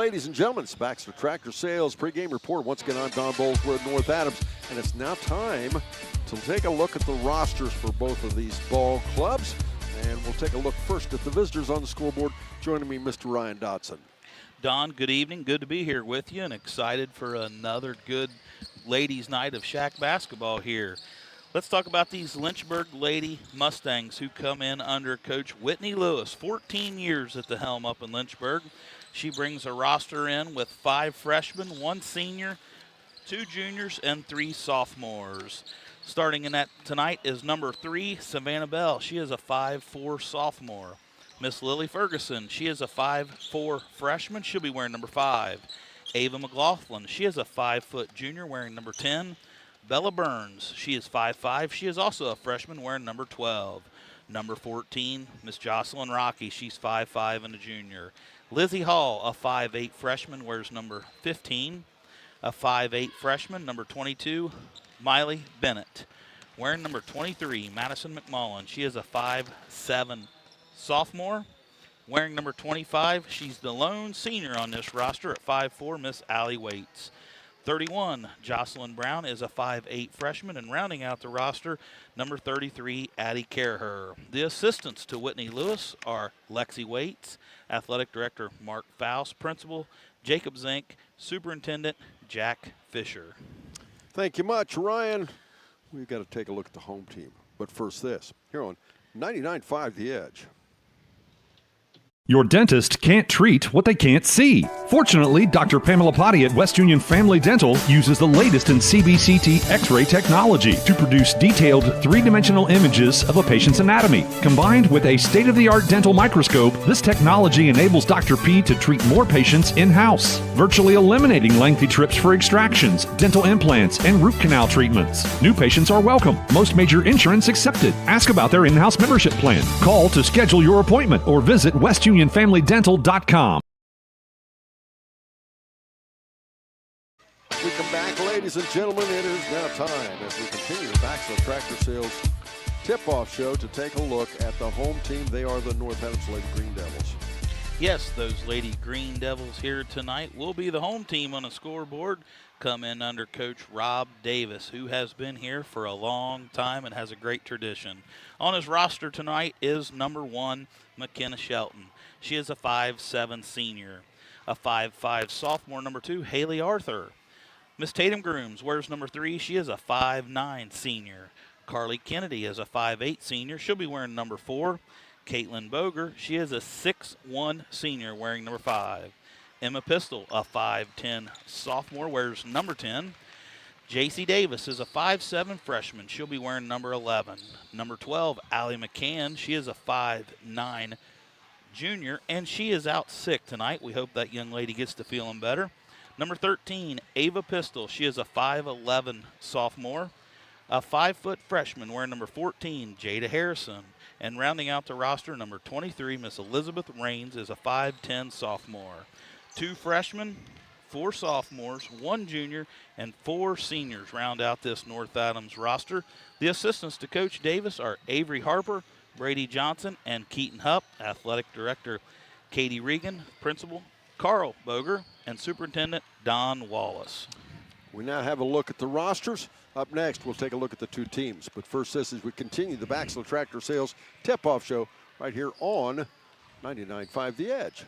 ladies and gentlemen. It's Baxter Tractor Sales pregame report. Once again, I'm Don Bolesworth, North Adams, and it's now time to take a look at the rosters for both of these ball clubs. And we'll take a look first at the visitors on the scoreboard. Joining me, Mr. Ryan Dotson. Don, good evening. Good to be here with you and excited for another good ladies' night of Shack basketball here. Let's talk about these Lynchburg Lady Mustangs who come in under Coach Whitney Lewis. 14 years at the helm up in Lynchburg. She brings a roster in with 5 freshmen, 1 senior, 2 juniors, and 3 sophomores. Starting in that tonight is number 3, Savannah Bell. She is a 5'4" sophomore. Miss Lily Ferguson, she is a 5'4" freshman. She'll be wearing number 5. Ava McLaughlin, she is a 5-foot junior wearing number 10. Bella Burns, she is 5'5". She is also a freshman wearing number 12. Number 14, Miss Jocelyn Rocky, she's 5'5" and a junior. Lizzie Hall, a 5'8" freshman, wears number 15. A 5'8" freshman, number 22, Miley Bennett. Wearing number 23, Madison McMullen. She is a 5'7" sophomore. Wearing number 25, she's the lone senior on this roster at 5'4", Miss Allie Waits. 31, Jocelyn Brown is a 5'8" freshman, and rounding out the roster, number 33, Addie Caraher. The assistants to Whitney Lewis are Lexi Waits, Athletic Director Mark Faust, Principal Jacob Zink, Superintendent Jack Fisher. Thank you much, Ryan. We've got to take a look at the home team. But first this, here on 99.5 The Edge. Your dentist can't treat what they can't see. Fortunately, Dr. Pamela Potty at West Union Family Dental uses the latest in CBCT X-ray technology to produce detailed three-dimensional images of a patient's anatomy. Combined with a state-of-the-art dental microscope, this technology enables Dr. P to treat more patients in-house, virtually eliminating lengthy trips for extractions, dental implants, and root canal treatments. New patients are welcome. Most major insurance accepted. Ask about their in-house membership plan. Call to schedule your appointment or visit westunionfamilydental.com. We come back, ladies and gentlemen. It is now time as we continue the Baxter Tractor Sales tip-off show to take a look at the home team. They are the North Adams Lady Green Devils. Yes, those Lady Green Devils here tonight will be the home team on the scoreboard. Come in under Coach Rob Davis, who has been here for a long time and has a great tradition. On his roster tonight is number 1, McKenna Shelton. She is a 5'7" senior. A 5'5" sophomore, number 2, Haley Arthur. Miss Tatum Grooms wears number 3. She is a 5'9" senior. Carly Kennedy is a 5'8" senior. She'll be wearing number 4. Caitlin Boger, she is a 6'1" senior wearing number 5. Emma Pistol, a 5'10" sophomore, wears number 10. JC Davis is a 5'7" freshman. She'll be wearing number 11. Number 12, Allie McCann. She is a 5'9" junior, and she is out sick tonight. We hope that young lady gets to feeling better. Number 13, Ava Pistol. She is a 5'11" sophomore. A 5-foot freshman wearing number 14, Jada Harrison. And rounding out the roster, number 23, Miss Elizabeth Raines, is a 5'10" sophomore. 2 freshmen, 4 sophomores, 1 junior, and 4 seniors round out this North Adams roster. The assistants to Coach Davis are Avery Harper, Brady Johnson, and Keaton Hupp. Athletic Director Katie Regan, Principal Carl Boger, and Superintendent Don Wallace. We now have a look at the rosters. Up next, we'll take a look at the 2 teams. But first, this is we continue the Baxter Tractor Sales tip-off show right here on 99.5 The Edge.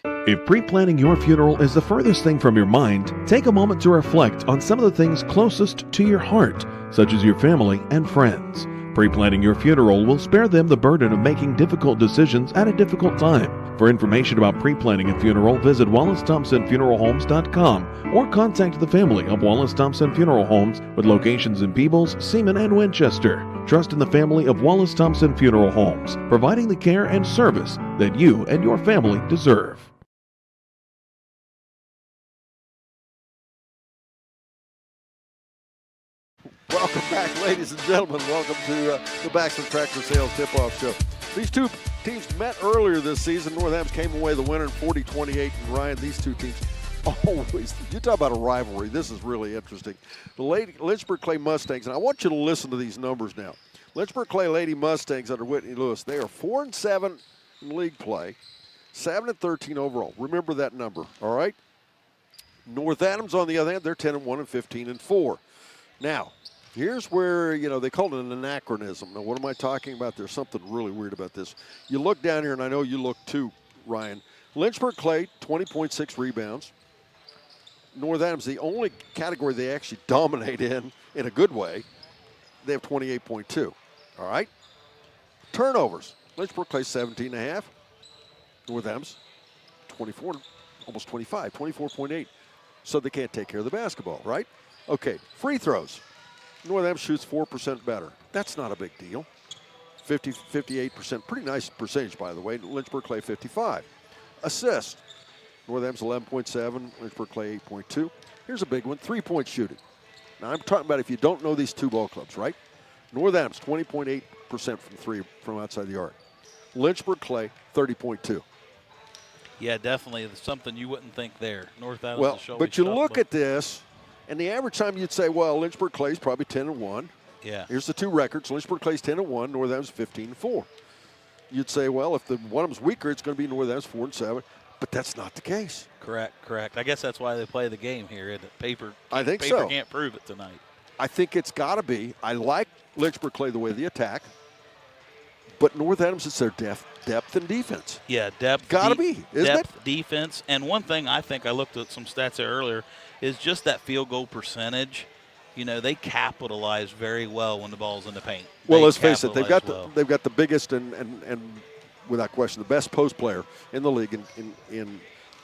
If pre-planning your funeral is the furthest thing from your mind, take a moment to reflect on some of the things closest to your heart, such as your family and friends. Pre-planning your funeral will spare them the burden of making difficult decisions at a difficult time. For information about pre-planning a funeral, visit WallaceThompsonFuneralHomes.com or contact the family of Wallace Thompson Funeral Homes with locations in Peebles, Seaman, and Winchester. Trust in the family of Wallace Thompson Funeral Homes, providing the care and service that you and your family deserve. Welcome back, ladies and gentlemen. Welcome to the Baxter Tractor Sales tip-off show. These 2 teams met earlier this season. North Adams came away the winner in 40-28. And Ryan, these 2 teams always, you talk about a rivalry. This is really interesting. The Lynchburg Clay Mustangs, and I want you to listen to these numbers now. Lynchburg Clay Lady Mustangs under Whitney Lewis, they are 4-7 in league play, 7-13 overall. Remember that number, all right? North Adams, on the other hand, they're 10-1 and 15-4. Now, here's where, they call it an anachronism. Now, what am I talking about? There's something really weird about this. You look down here, and I know you look too, Ryan. Lynchburg Clay, 20.6 rebounds. North Adams, the only category they actually dominate in a good way, they have 28.2. All right? Turnovers. Lynchburg Clay, 17.5. North Adams, 24, almost 25, 24.8. So they can't take care of the basketball, right? Okay, free throws. North Adams shoots 4% better. That's not a big deal. 58%, pretty nice percentage, by the way. Lynchburg Clay, 55. Assists. North Adams, 11.7. Lynchburg Clay, 8.2. Here's a big one, three-point shooting. Now, I'm talking about if you don't know these two ball clubs, right? North Adams, 20.8% from three from outside the arc. Lynchburg Clay, 30.2. Yeah, definitely something you wouldn't think there. North Adams. Well, but you look at this, and the average time you'd say, well, Lynchburg Clay's probably 10-1. Yeah. Here's the two records. Lynchburg Clay's 10-1. North Adams 15-4. You'd say, well, if the one of them's weaker, it's going to be North Adams 4-7. But that's not the case. Correct. I guess that's why they play the game here. Paper Paper can't prove it tonight. I think it's got to be. I like Lynchburg Clay the way they attack. But North Adams, it's their depth and defense. Yeah, depth. Got to be, isn't it? Defense. And one thing I think I looked at some stats there earlier is just that field goal percentage. They capitalize very well when the ball's in the paint. Well, let's face it, they've got the biggest and without question the best post player in the league in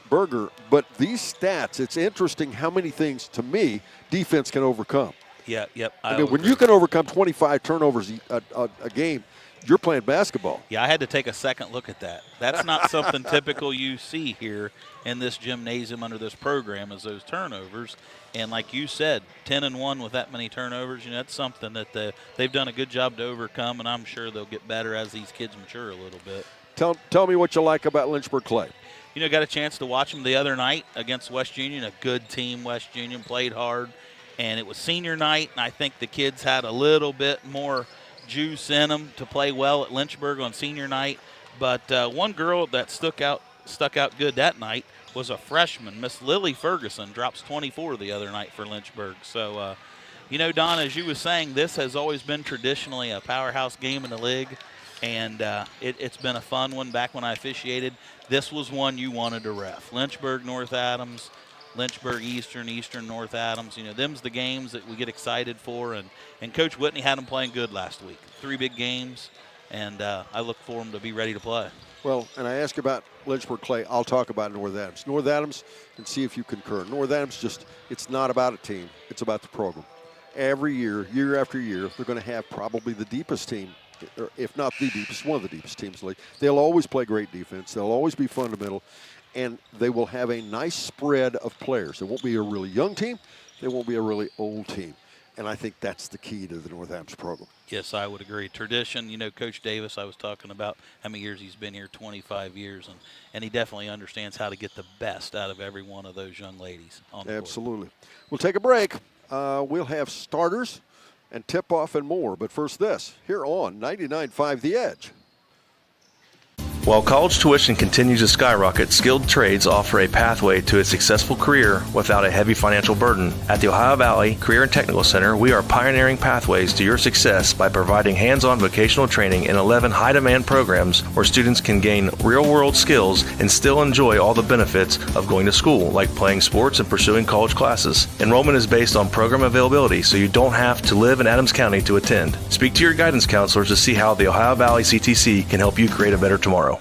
Berger. But these stats, it's interesting how many things, to me, defense can overcome. Yeah, yep. I mean, when you can overcome 25 turnovers a game, you're playing basketball. Yeah, I had to take a second look at that. That's not something typical you see here in this gymnasium under this program, is those turnovers. And like you said, 10-1 with that many turnovers, that's something that they've done a good job to overcome, and I'm sure they'll get better as these kids mature a little bit. Tell me what you like about Lynchburg Clay. Got a chance to watch them the other night against West Union, a good team. West Union played hard, and it was senior night, and I think the kids had a little bit more juice in them to play well at Lynchburg on senior night. But one girl that stuck out good that night was a freshman, Miss Lily Ferguson, drops 24 the other night for Lynchburg. So, Don, as you were saying, this has always been traditionally a powerhouse game in the league, and it's been a fun one back when I officiated. This was one you wanted to ref. Lynchburg, North Adams, Lynchburg, Eastern, North Adams. Them's the games that we get excited for, and Coach Whitney had them playing good last week. 3 big games, and I look for them to be ready to play. Well, and I ask about Lynchburg Clay, I'll talk about North Adams. North Adams, and see if you concur. North Adams it's not about a team, it's about the program. Every year, year after year, they're going to have probably the deepest team, or if not the deepest, one of the deepest teams in the league. They'll always play great defense. They'll always be fundamental. And they will have a nice spread of players. It won't be a really young team. They won't be a really old team. And I think that's the key to the North Adams program. Yes, I would agree. Tradition, Coach Davis, I was talking about how many years he's been here, 25 years, and he definitely understands how to get the best out of every one of those young ladies on the court. Absolutely. We'll take a break. We'll have starters and tip-off and more. But first this, here on 99.5 The Edge. While college tuition continues to skyrocket, skilled trades offer a pathway to a successful career without a heavy financial burden. At the Ohio Valley Career and Technical Center, we are pioneering pathways to your success by providing hands-on vocational training in 11 high-demand programs where students can gain real-world skills and still enjoy all the benefits of going to school, like playing sports and pursuing college classes. Enrollment is based on program availability, so you don't have to live in Adams County to attend. Speak to your guidance counselors to see how the Ohio Valley CTC can help you create a better tomorrow.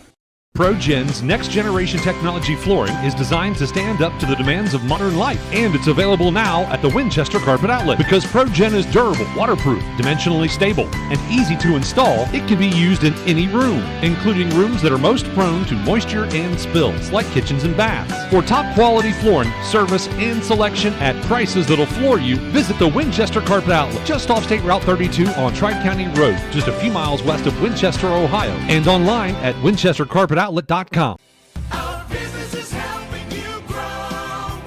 ProGen's next-generation technology flooring is designed to stand up to the demands of modern life, and it's available now at the Winchester Carpet Outlet. Because ProGen is durable, waterproof, dimensionally stable, and easy to install, it can be used in any room, including rooms that are most prone to moisture and spills, like kitchens and baths. For top-quality flooring, service, and selection at prices that'll floor you, visit the Winchester Carpet Outlet, just off State Route 32 on Tri-County Road, just a few miles west of Winchester, Ohio, and online at winchestercarpetoutlet.com. Our business is helping you grow.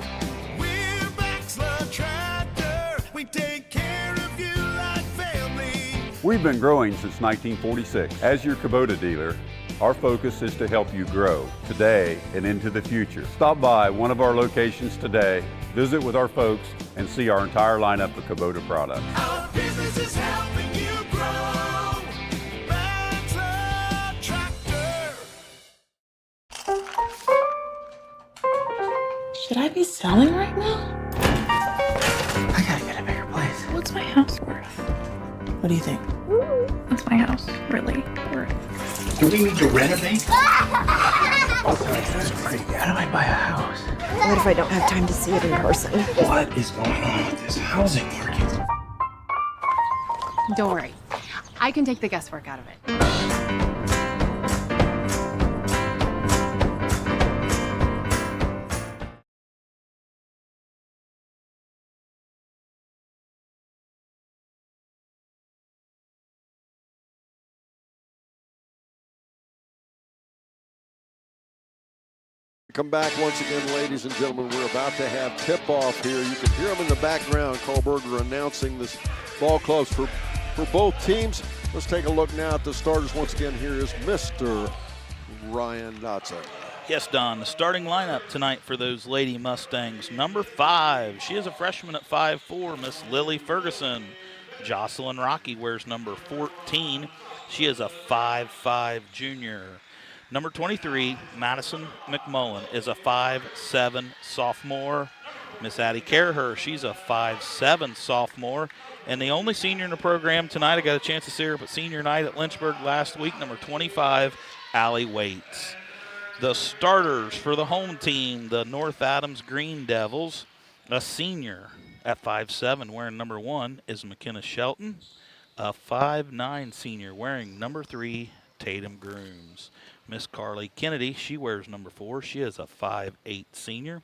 We're Baxler Tractor. We take care of you like family. We've been growing since 1946. As your Kubota dealer, Our focus is to help you grow today and into the future. Stop by one of our locations today, visit with our folks, and see our entire lineup of Kubota products. Our business is helping you grow. Maxler Tractor. Should I be selling right now? I gotta get a bigger place. What's my house worth? What do you think? What's my house really worth? Do we need to renovate? That's pretty good. How do I buy a house? What if I don't have time to see it in person? What is going on with this housing market? Don't worry. I can take the guesswork out of it. Come back once again, ladies and gentlemen. We're about to have tip-off here. You can hear them in the background. Carl Berger announcing this ball clubs for both teams. Let's take a look now at the starters. Once again, here is Mr. Ryan Dotson. Yes, Don, the starting lineup tonight for those Lady Mustangs. Number 5, she is a freshman at 5'4", Miss Lily Ferguson. Jocelyn Rocky wears number 14. She is a 5'5" junior. Number 23, Madison McMullen, is a 5'7" sophomore. Miss Addie Caraher, she's a 5'7" sophomore. And the only senior in the program tonight, I got a chance to see her up at senior night at Lynchburg last week, number 25, Allie Waits. The starters for the home team, the North Adams Green Devils, a senior at 5'7", wearing number 1, is McKenna Shelton. A 5'9" senior wearing number 3, Tatum Grooms. Miss Carly Kennedy, she wears number 4. She is a 5'8" senior.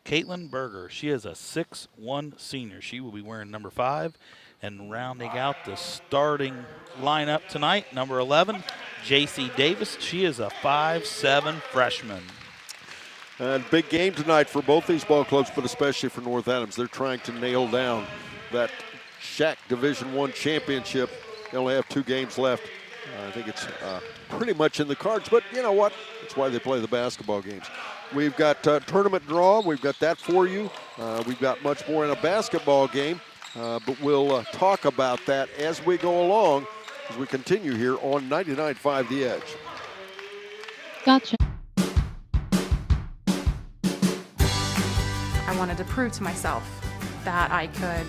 Caitlin Berger, she is a 6'1" senior. She will be wearing number 5. And rounding out the starting lineup tonight, number 11, J.C. Davis. She is a 5'7" freshman. And big game tonight for both these ball clubs, but especially for North Adams. They're trying to nail down that SHAC Division I championship. They only have 2 games left. I think it's pretty much in the cards, but you know what? That's why they play the basketball games. We've got tournament draw. We've got that for you. We've got much more in a basketball game, but we'll talk about that as we go along as we continue here on 99.5 The Edge. Gotcha. I wanted to prove to myself that I could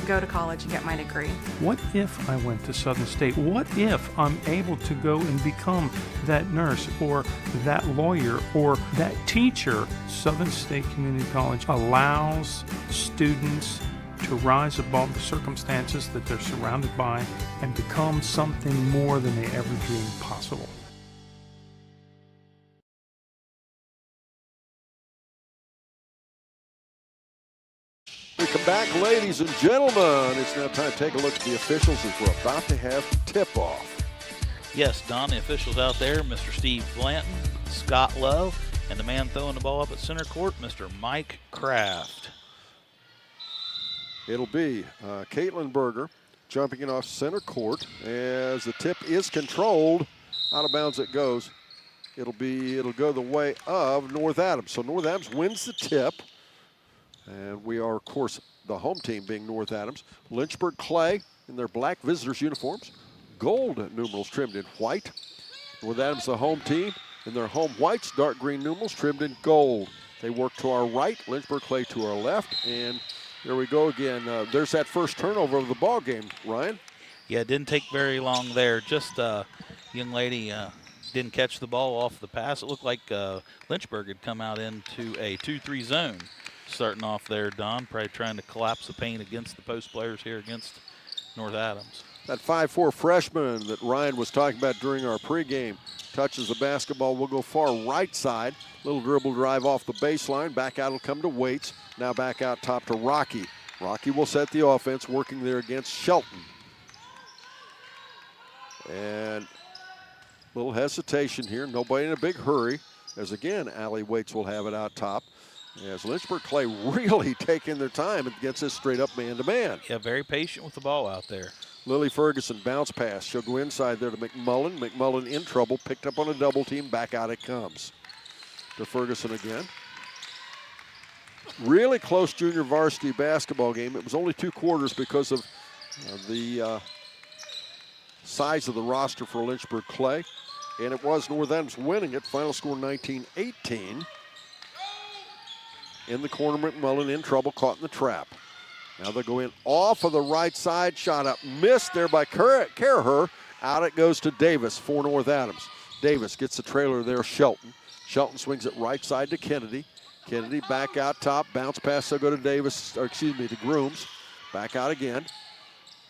go to college and get my degree. What if I went to Southern State? What if I'm able to go and become that nurse or that lawyer or that teacher? Southern State Community College allows students to rise above the circumstances that they're surrounded by and become something more than they ever dreamed possible. We come back, ladies and gentlemen. It's now time to take a look at the officials as we're about to have tip-off. Yes, Don, the officials out there, Mr. Steve Blanton, Scott Love, and the man throwing the ball up at center court, Mr. Mike Kraft. It'll be Caitlin Berger jumping it off center court as the tip is controlled. Out of bounds it goes. It'll go the way of North Adams. So North Adams wins the tip. And we are, of course, the home team being North Adams. Lynchburg Clay in their black visitors uniforms. Gold numerals trimmed in white. North Adams, the home team, in their home whites, dark green numerals trimmed in gold. They work to our right, Lynchburg Clay to our left. And there we go again. There's that first turnover of the ball game, Ryan. Yeah, it didn't take very long there. Just young lady didn't catch the ball off the pass. It looked like Lynchburg had come out into a 2-3 zone. Starting off there, Don, probably trying to collapse the paint against the post players here against North Adams. That 5'4" freshman that Ryan was talking about during our pregame touches the basketball. Will go far right side. Little dribble drive off the baseline. Back out will come to Waits. Now back out top to Rocky. Rocky will set the offense, working there against Shelton. And a little hesitation here. Nobody in a big hurry. As again, Allie Waits will have it out top. As Lynchburg Clay really taking their time against this straight up man-to-man. Yeah, very patient with the ball out there. Lily Ferguson bounce pass. She'll go inside there to McMullen. McMullen in trouble, picked up on a double team. Back out it comes to Ferguson again. Really close junior varsity basketball game. It was only 2 quarters because of the size of the roster for Lynchburg Clay. And it was North Adams winning it. Final score 19-18. In the corner, McMullen in trouble, caught in the trap. Now they'll go in off of the right side. Shot up, missed there by Caraher. Out it goes to Davis for North Adams. Davis gets the trailer there, Shelton. Shelton swings it right side to Kennedy. Kennedy back out top, bounce pass, they'll go to Davis, or excuse me, to Grooms. Back out again.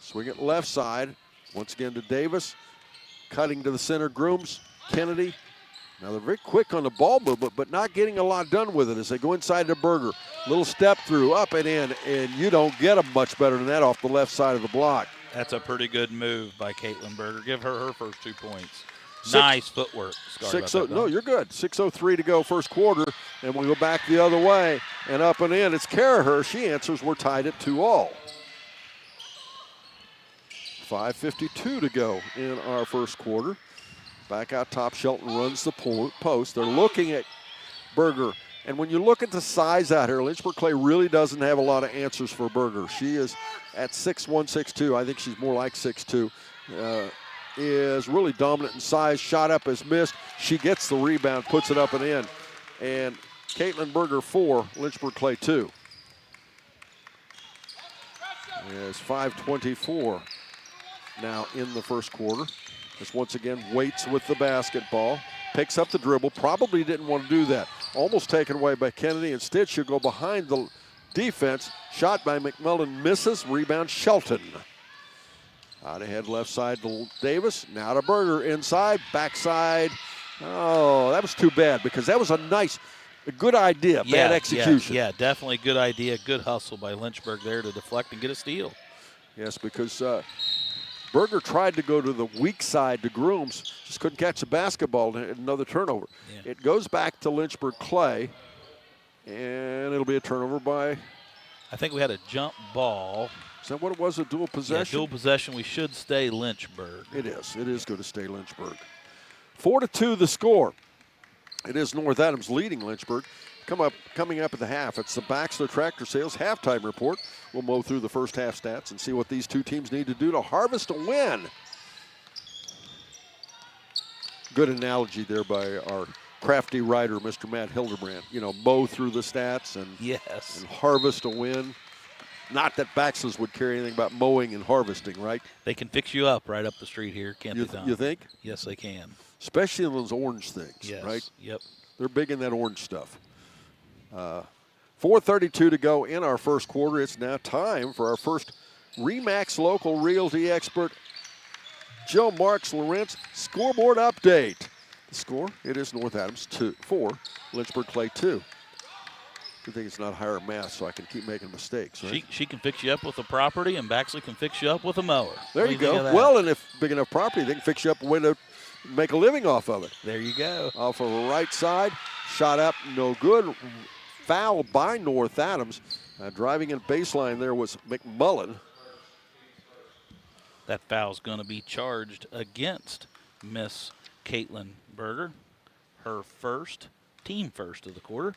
Swing it left side. Once again to Davis. Cutting to the center, Grooms, Kennedy. Now they're very quick on the ball movement, but not getting a lot done with it as they go inside to Berger. Little step through, up and in, and you don't get them much better than that off the left side of the block. That's a pretty good move by Caitlin Berger. Give her first 2 points. Nice footwork. No, you're good. 6:03 to go first quarter, and we'll go back the other way and up and in. It's Caraher. She answers. We're tied at 2-all. 5:52 to go in our first quarter. Back out top, Shelton runs the post. They're looking at Berger. And when you look at the size out here, Lynchburg Clay really doesn't have a lot of answers for Berger. She is at 6'1", 6'2". I think she's more like 6'2". Is really dominant in size. Shot up is missed. She gets the rebound, puts it up and in. And Caitlin Berger 4, Lynchburg Clay 2. It's 5:24 now in the first quarter. This once again waits with the basketball. Picks up the dribble. Probably didn't want to do that. Almost taken away by Kennedy. Instead, she'll go behind the defense. Shot by McMullen misses. Rebound Shelton. Out ahead left side to Davis. Now to Berger inside. Backside. Oh, that was too bad because that was a good idea. Bad execution. Yeah, definitely good idea. Good hustle by Lynchburg there to deflect and get a steal. Yes, because Berger tried to go to the weak side to Grooms, just couldn't catch the basketball, and another turnover. Yeah. It goes back to Lynchburg Clay, and it'll be a turnover by... I think we had a jump ball. Is that what it was, a dual possession? Yeah, dual possession. We should stay Lynchburg. It is. It is going to stay Lynchburg. 4-2 the score. It is North Adams leading Lynchburg. Coming up at the half, it's the Baxter Tractor Sales halftime report. We'll mow through the first half stats and see what these two teams need to do to harvest a win. Good analogy there by our crafty writer, Mr. Matt Hildebrand. You know, mow through the stats and harvest a win. Not that Baxter's would care anything about mowing and harvesting, right? They can fix you up right up the street here, can't they, Don? You think? Yes, they can. Especially in those orange things, yes. Right? Yep. They're big in that orange stuff. 4:32 to go in our first quarter. It's now time for our first RE/MAX local realty expert, Joe Marks Lawrence, scoreboard update. The score, it is North Adams 4, Lynchburg Clay 2. Good thing it's not higher math so I can keep making mistakes, right? She can fix you up with a property, and Baxley can fix you up with a mower. There you go. Well, and if big enough property, they can fix you up a way to make a living off of it. There you go. Off of the right side, shot up, no good. Foul by North Adams. Driving in baseline there was McMullen. That foul's going to be charged against Miss Caitlin Berger. Her team first of the quarter.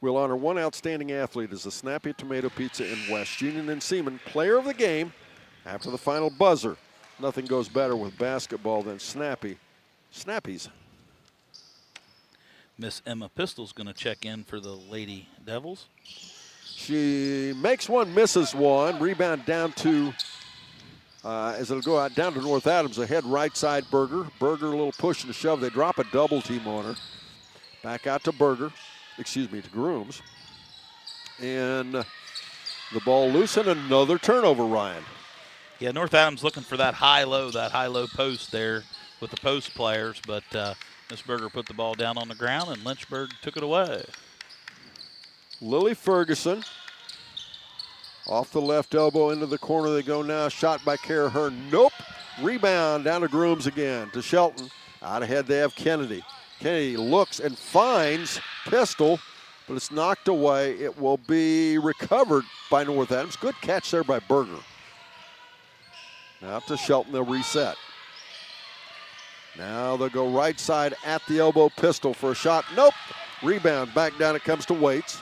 We'll honor one outstanding athlete as the Snappy Tomato Pizza in West Union and Seaman player of the game after the final buzzer. Nothing goes better with basketball than Snappies. Miss Emma Pistol's going to check in for the Lady Devils. She makes one, misses one. Rebound down to, as it'll go out down to North Adams. Ahead right side, Berger. Berger, a little push and a shove. They drop a double team on her. Back out to to Grooms. And the ball loose and another turnover, Ryan. Yeah, North Adams looking for that high-low post there with the post players, but Miss Berger put the ball down on the ground, and Lynchburg took it away. Lily Ferguson off the left elbow into the corner they go now. Shot by Caraher. Nope. Rebound down to Grooms again to Shelton. Out ahead they have Kennedy. Kennedy looks and finds Pistol, but it's knocked away. It will be recovered by North Adams. Good catch there by Berger. Out to Shelton, they'll reset. Now they'll go right side at the elbow, Pistol for a shot. Nope. Rebound, back down it comes to Waits.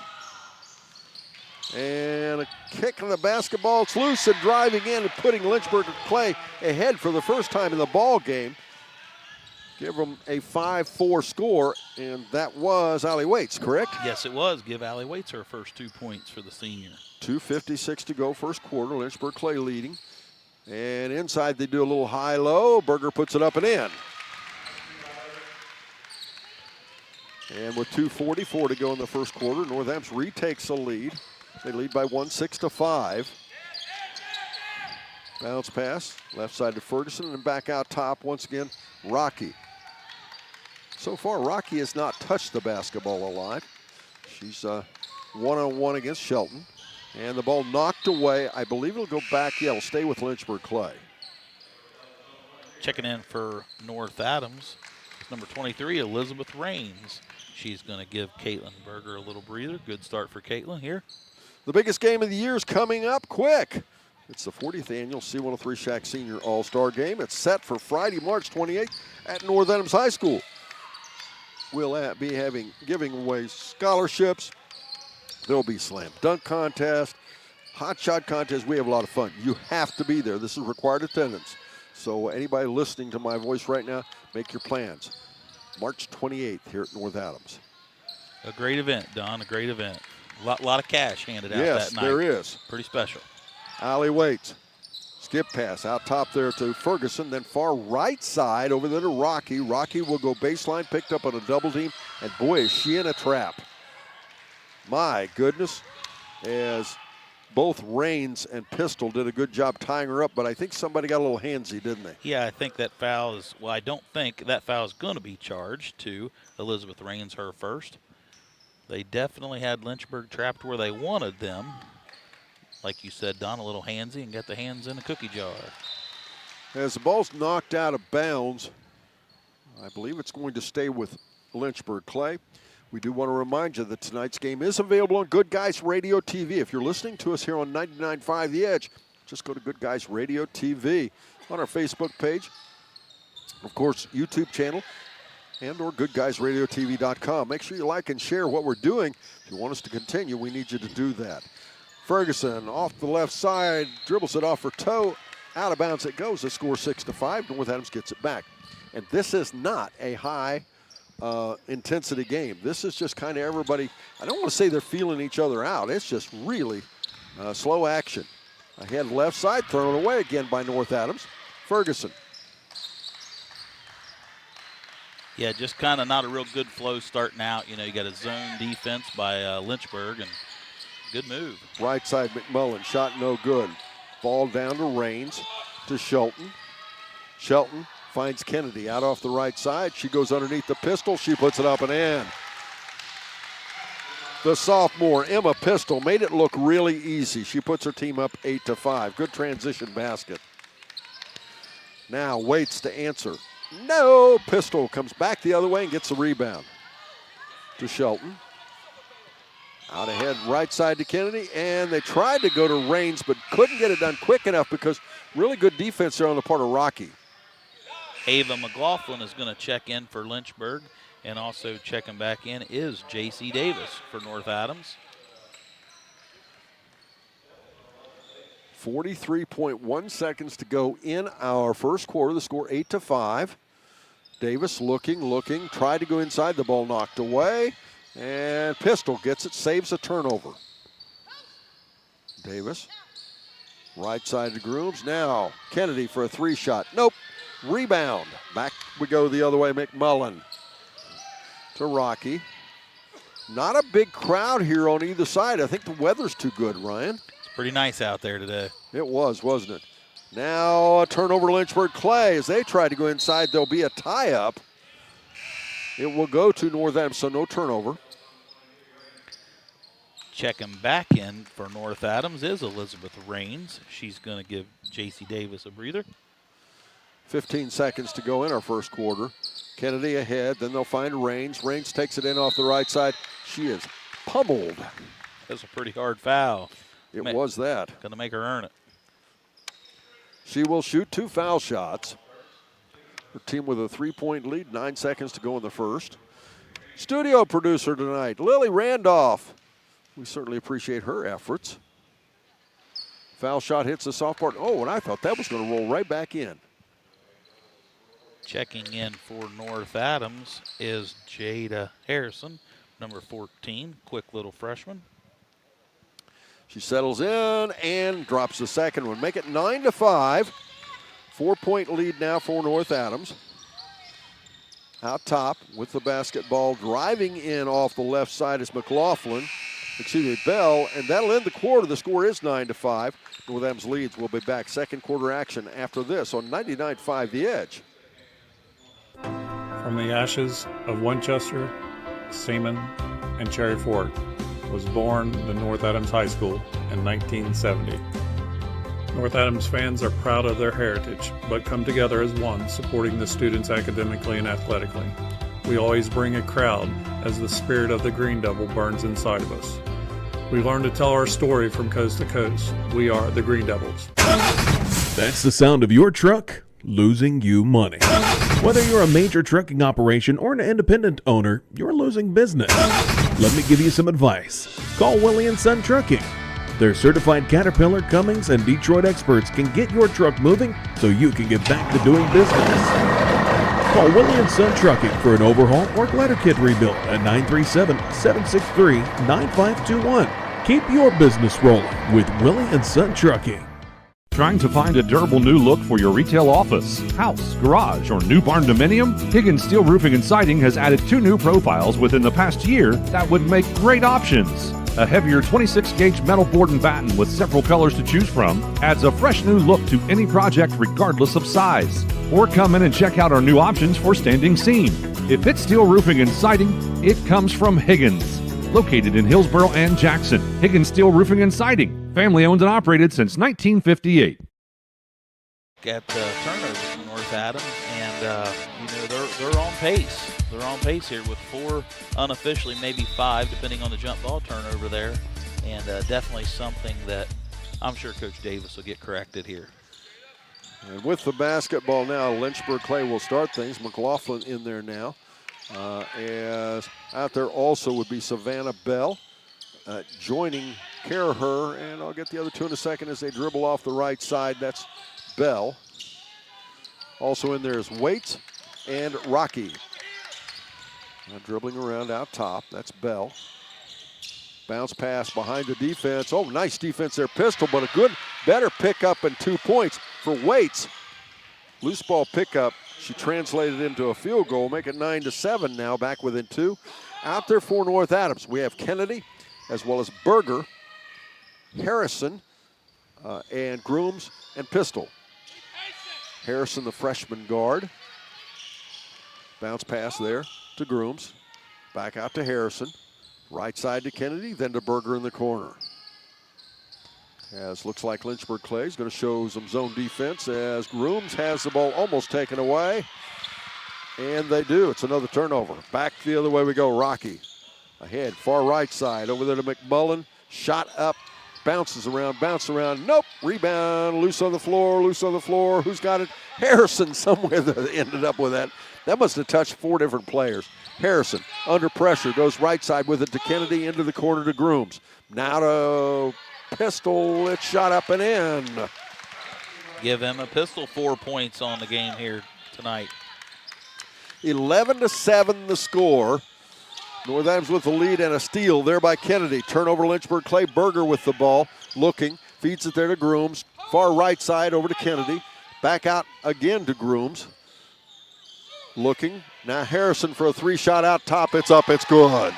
And a kick on the basketball. It's loose and driving in and putting Lynchburg and Clay ahead for the first time in the ball game. Give them a 5-4 score, and that was Allie Waits, correct? Yes, it was. Give Allie Waits her first 2 points for the senior. 2:56 to go, first quarter. Lynchburg Clay leading. And inside they do a little high-low. Berger puts it up and in. And with 2:44 to go in the first quarter, Northampton retakes the lead. They lead by 1, 6-5. Bounce pass, left side to Ferguson, and back out top once again, Rocky. So far, Rocky has not touched the basketball alive. She's one-on-one against Shelton. And the ball knocked away. I believe it'll go back. Yeah, it'll stay with Lynchburg Clay. Checking in for North Adams is number 23, Elizabeth Raines. She's going to give Caitlin Berger a little breather. Good start for Caitlin here. The biggest game of the year is coming up quick. It's the 40th annual C103 Shack Senior All-Star Game. It's set for Friday, March 28th at North Adams High School. We'll be giving away scholarships. There'll be slam dunk contest, hot shot contest. We have a lot of fun. You have to be there. This is required attendance. So anybody listening to my voice right now, make your plans. March 28th here at North Adams. A great event, Don, a great event. A lot of cash handed out yes, that night. There is. Pretty special. Allie Waits. Skip pass out top there to Ferguson, then far right side over there to Rocky. Rocky will go baseline, picked up on a double team, and boy, is she in a trap. My goodness, as both Raines and Pistol did a good job tying her up, but I think somebody got a little handsy, didn't they? Yeah, I think that foul is, well, I don't think that foul is going to be charged to Elizabeth Raines, her first. They definitely had Lynchburg trapped where they wanted them. Like you said, Don, a little handsy and got the hands in a cookie jar. As the ball's knocked out of bounds, I believe it's going to stay with Lynchburg Clay. We do want to remind you that tonight's game is available on Good Guys Radio TV. If you're listening to us here on 99.5 The Edge, just go to Good Guys Radio TV on our Facebook page, of course, YouTube channel, and or goodguysradiotv.com. Make sure you like and share what we're doing. If you want us to continue, we need you to do that. Ferguson off the left side, dribbles it off her toe. Out of bounds it goes. The score 6-5. North Adams gets it back. And this is not a high intensity game. This is just kind of everybody, I don't want to say they're feeling each other out. It's just really slow action. Ahead left side, thrown away again by North Adams. Ferguson. Yeah, just kind of not a real good flow starting out. You know, you got a zone defense by Lynchburg, and good move. Right side McMullen, shot no good. Ball down to Raines, to Shelton. Shelton finds Kennedy out off the right side. She goes underneath the Pistol. She puts it up and in. The sophomore, Emma Pistol, made it look really easy. She puts her team up 8-5. Good transition basket. Now waits to answer. No, Pistol comes back the other way and gets the rebound. To Shelton. Out ahead, right side to Kennedy, and they tried to go to Raines, but couldn't get it done quick enough because really good defense there on the part of Rocky. Ava McLaughlin is going to check in for Lynchburg, and also checking back in is J.C. Davis for North Adams. 43.1 seconds to go in our first quarter. The score 8-5. Davis looking, tried to go inside. The ball knocked away. And Pistol gets it, saves a turnover. Davis, right side to Grooms. Now Kennedy for a three shot. Nope. Rebound. Back we go the other way. McMullen to Rocky. Not a big crowd here on either side. I think the weather's too good, Ryan. It's pretty nice out there today. It was, wasn't it? Now a turnover, Lynchburg Clay. As they try to go inside, there'll be a tie-up. It will go to North Adams, so no turnover. Checking back in for North Adams is Elizabeth Raines. She's going to give J.C. Davis a breather. 15 seconds to go in our first quarter. Kennedy ahead, then they'll find Raines. Raines takes it in off the right side. She is pummeled. That's a pretty hard foul. It was that. Going to make her earn it. She will shoot 2 foul shots. Her team with a 3-point lead, 9 seconds to go in the first. Studio producer tonight, Lily Randolph. We certainly appreciate her efforts. Foul shot hits the soft part. Oh, and I thought that was going to roll right back in. Checking in for North Adams is Jada Harrison, number 14, quick little freshman. She settles in and drops the second one. Make it 9-5. 4-point lead now for North Adams. Out top with the basketball, driving in off the left side is Bell, and that'll end the quarter. The score is 9-5. North Adams leads. We'll be back. Second quarter action after this on 99.5 The Edge. From the ashes of Winchester, Seaman, and Cherry Fork was born the North Adams High School in 1970. North Adams fans are proud of their heritage, but come together as one, supporting the students academically and athletically. We always bring a crowd as the spirit of the Green Devil burns inside of us. We learn to tell our story from coast to coast. We are the Green Devils. That's the sound of your truck losing you money. Whether you're a major trucking operation or an independent owner, you're losing business. Let me give you some advice. Call Willie & Son Trucking. Their certified Caterpillar, Cummins, and Detroit experts can get your truck moving so you can get back to doing business. Call Willie & Son Trucking for an overhaul or glider kit rebuild at 937-763-9521. Keep your business rolling with Willie & Son Trucking. Trying to find a durable new look for your retail office, house, garage, or new barn dominium? Higgins Steel Roofing and Siding has added 2 new profiles within the past year that would make great options. A heavier 26-gauge metal board and batten with several colors to choose from adds a fresh new look to any project regardless of size. Or come in and check out our new options for standing seam. If it's steel roofing and siding, it comes from Higgins. Located in Hillsboro and Jackson, Higgins Steel Roofing and Siding. Family owned and operated since 1958. Got turnovers for North Adams, and they're on pace. They're on pace here with 4 unofficially, maybe 5, depending on the jump ball turnover there, and definitely something that I'm sure Coach Davis will get corrected here. And with the basketball now, Lynchburg Clay will start things. McLaughlin in there now. As out there also would be Savannah Bell joining Caraher, and I'll get the other 2 in a second as they dribble off the right side. That's Bell. Also in there is Waits and Rocky. Dribbling around out top. That's Bell. Bounce pass behind the defense. Oh, nice defense there, Pistol, but a good, better pickup and 2 points for Waits. Loose ball pickup. She translated into a field goal, make it 9-7 now, back within 2. Out there for North Adams, we have Kennedy, as well as Berger, Harrison, and Grooms, and Pistol. Harrison, the freshman guard. Bounce pass there to Grooms. Back out to Harrison. Right side to Kennedy, then to Berger in the corner. As looks like Lynchburg Clay is going to show some zone defense as Grooms has the ball almost taken away. And they do. It's another turnover. Back the other way we go. Rocky ahead, far right side. Over there to McMullen. Shot up, bounces around, bounce around. Nope. Rebound. Loose on the floor, loose on the floor. Who's got it? Harrison somewhere that ended up with that. That must have touched 4 different players. Harrison under pressure goes right side with it to Kennedy into the corner to Grooms. Now to Pistol. It's shot up and in. Give Emma Pistol 4 points on the game here tonight. 11-7 the score. North Adams with the lead and a steal there by Kennedy. Turnover Lynchburg Clay. Berger with the ball. Looking. Feeds it there to Grooms. Far right side over to Kennedy. Back out again to Grooms. Looking. Now Harrison for a 3-shot out top. It's up. It's good.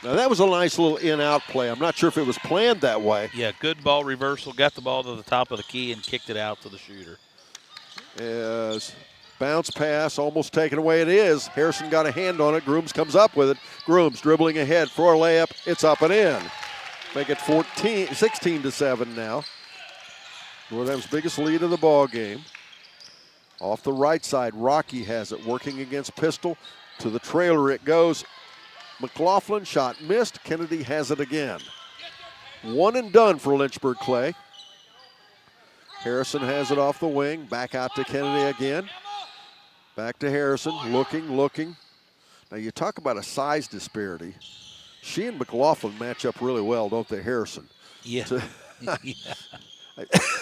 Now that was a nice little in-out play. I'm not sure if it was planned that way. Yeah, good ball reversal. Got the ball to the top of the key and kicked it out to the shooter. As bounce pass almost taken away. It is. Harrison got a hand on it. Grooms comes up with it. Grooms dribbling ahead for a layup. It's up and in. Make it 16-7 now. North Adams' biggest lead of the ball game. Off the right side, Rocky has it, working against Pistol. To the trailer it goes. McLaughlin shot missed. Kennedy has it again. One and done for Lynchburg Clay. Harrison has it off the wing. Back out to Kennedy again. Back to Harrison, looking. Now you talk about a size disparity. She and McLaughlin match up really well, don't they, Harrison? Yeah. Yeah.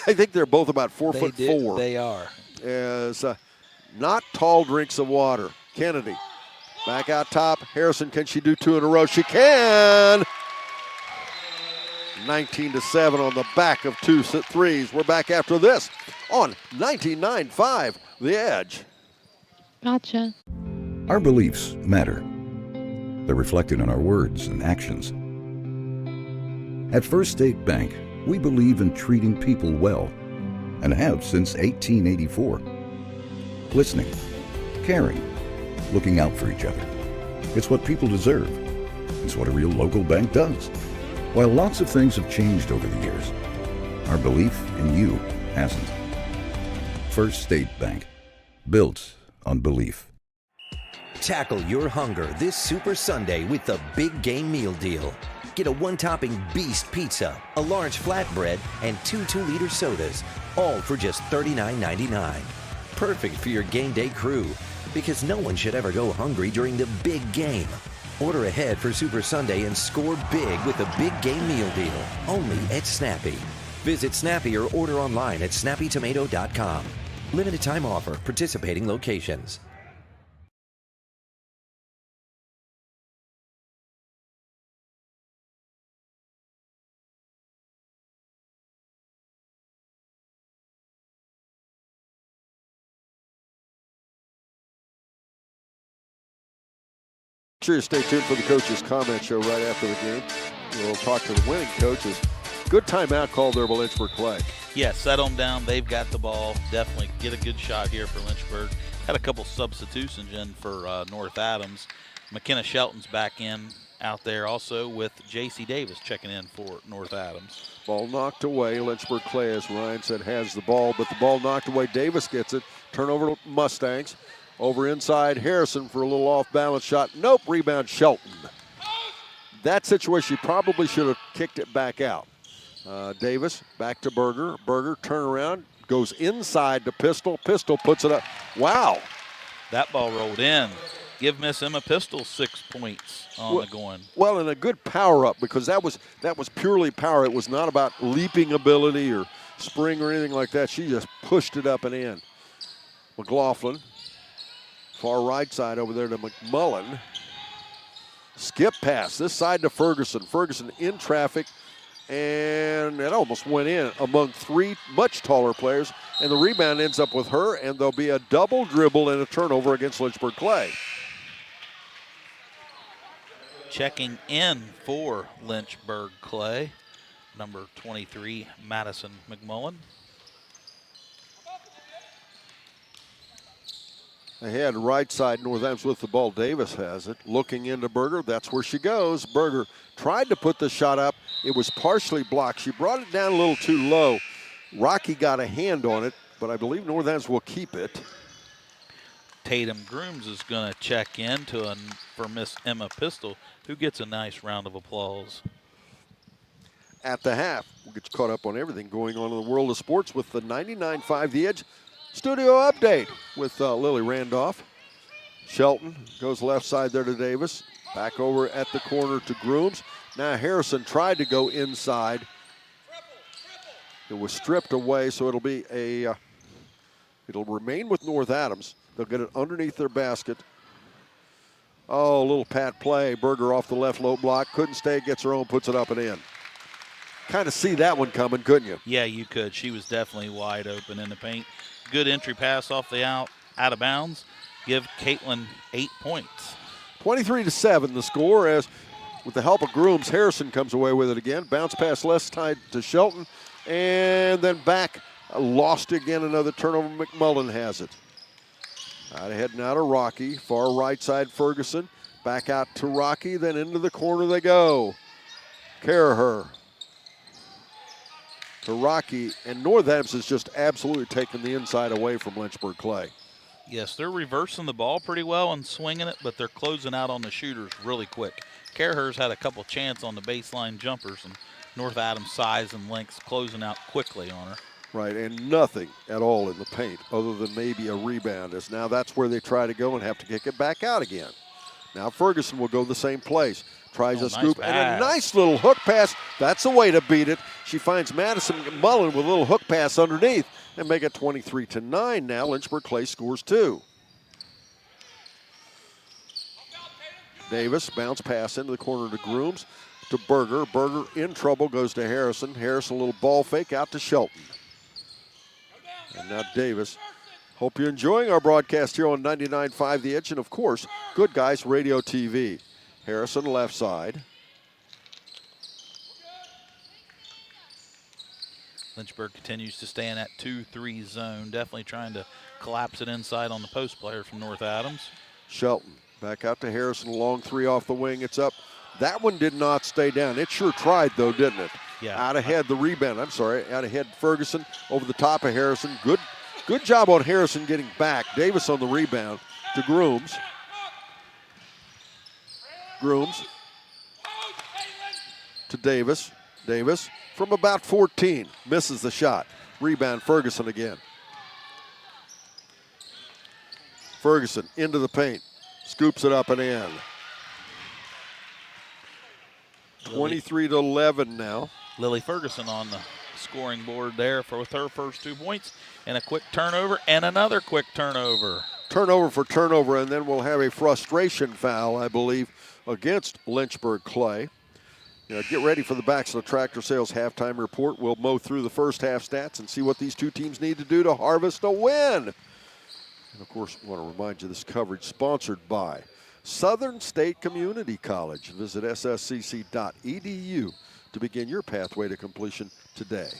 I think they're both about 4'4". They are. As not tall drinks of water. Kennedy back out top. Harrison, can she do 2 in a row? She can. 19-7 on the back of 2 threes. We're back after this on 99.5 The Edge. Gotcha. Our beliefs matter. They're reflected in our words and actions. At First State Bank, we believe in treating people well and have since 1884. Listening, caring, looking out for each other. It's what people deserve. It's what a real local bank does. While lots of things have changed over the years, our belief in you hasn't. First State Bank, built on belief. Tackle your hunger this Super Sunday with the Big Game Meal Deal. Get a one-topping Beast Pizza, a large flatbread, and 2 2-liter sodas, all for just $39.99. Perfect for your game day crew, because no one should ever go hungry during the big game. Order ahead for Super Sunday and score big with the Big Game Meal Deal, only at Snappy. Visit Snappy or order online at snappytomato.com. Limited time offer, participating locations. Sure, stay tuned for the coach's comment show right after the game. We'll talk to the winning coaches. Good timeout call there by Lynchburg Clay. Yeah, settle them down. They've got the ball. Definitely get a good shot here for Lynchburg. Had a couple substitutions in for North Adams. McKenna Shelton's back in out there also with J.C. Davis checking in for North Adams. Ball knocked away. Lynchburg Clay, as Ryan said, has the ball, but the ball knocked away. Davis gets it. Turnover Mustangs. Over inside, Harrison for a little off-balance shot. Nope, rebound Shelton. That situation, she probably should have kicked it back out. Davis back to Berger. Berger turnaround, goes inside to Pistol. Pistol puts it up. Wow. That ball rolled in. Give Miss Emma Pistol 6 points on the going. Well, and a good power up, because that was purely power. It was not about leaping ability or spring or anything like that. She just pushed it up and in. McLaughlin. Far right side over there to McMullen. Skip pass this side to Ferguson. Ferguson in traffic, and it almost went in among 3 much taller players. And the rebound ends up with her, and there'll be a double dribble and a turnover against Lynchburg Clay. Checking in for Lynchburg Clay, number 23, Madison McMullen. Ahead, right side, North Adams with the ball. Davis has it. Looking into Berger. That's where she goes. Berger tried to put the shot up. It was partially blocked. She brought it down a little too low. Rocky got a hand on it, but I believe North Adams will keep it. Tatum Grooms is going to check in for Miss Emma Pistol, who gets a nice round of applause. At the half, we'll get you caught up on everything going on in the world of sports with the 99.5 The Edge studio update with Lily Randolph. Shelton goes left side there to Davis. Back over at the corner to Grooms. Now Harrison tried to go inside. It was stripped away, so it'll be it'll remain with North Adams. They'll get it underneath their basket. Oh, a little pat play. Berger off the left low block. Couldn't stay, gets her own, puts it up and in. Kind of see that one coming, couldn't you? Yeah, you could. She was definitely wide open in the paint. Good entry pass off the out of bounds. Give Caitlin 8 points. 23-7 the score, as with the help of Grooms, Harrison comes away with it again. Bounce pass left side to Shelton, and then back. Lost again, another turnover. McMullen has it. Out ahead now to Rocky. Far right side Ferguson. Back out to Rocky, then into the corner they go. Caraher to Rocky, and North Adams has just absolutely taken the inside away from Lynchburg Clay. Yes, they're reversing the ball pretty well and swinging it, but they're closing out on the shooters really quick. Caraher's had a couple chance on the baseline jumpers, and North Adams' size and lengths closing out quickly on her. Right, and nothing at all in the paint other than maybe a rebound. As now that's where they try to go and have to kick it back out again. Now Ferguson will go the same place. Tries a scoop and a nice little hook pass. That's the way to beat it. She finds Madison Mullen with a little hook pass underneath and make it 23-9 now. Lynchburg Clay scores 2. Davis, bounce pass into the corner to Grooms, to Berger. Berger in trouble, goes to Harrison. Harrison, a little ball fake out to Shelton. And now Davis. Hope you're enjoying our broadcast here on 99.5 The Edge and, of course, Good Guys Radio TV. Harrison left side. Lynchburg continues to stay in that 2-3 zone, definitely trying to collapse it inside on the post player from North Adams. Shelton back out to Harrison, long 3 off the wing. It's up. That one did not stay down. It sure tried, though, didn't it? Yeah. Out ahead, the rebound. I'm sorry, out ahead Ferguson over the top of Harrison. Good job on Harrison getting back. Davis on the rebound to Grooms. Grooms to Davis. Davis from about 14 misses the shot. Rebound Ferguson again. Ferguson into the paint. Scoops it up and in. 23-11 now. Lily Ferguson on the scoring board there with her first 2 points and a quick turnover and another quick turnover. Turnover for turnover, and then we'll have a frustration foul, I believe, against Lynchburg Clay. Get ready for the Backs of the Tractor Sales halftime report. We'll mow through the first half stats and see what these two teams need to do to harvest a win. And, of course, I want to remind you this coverage sponsored by Southern State Community College. Visit sscc.edu to begin your pathway to completion today.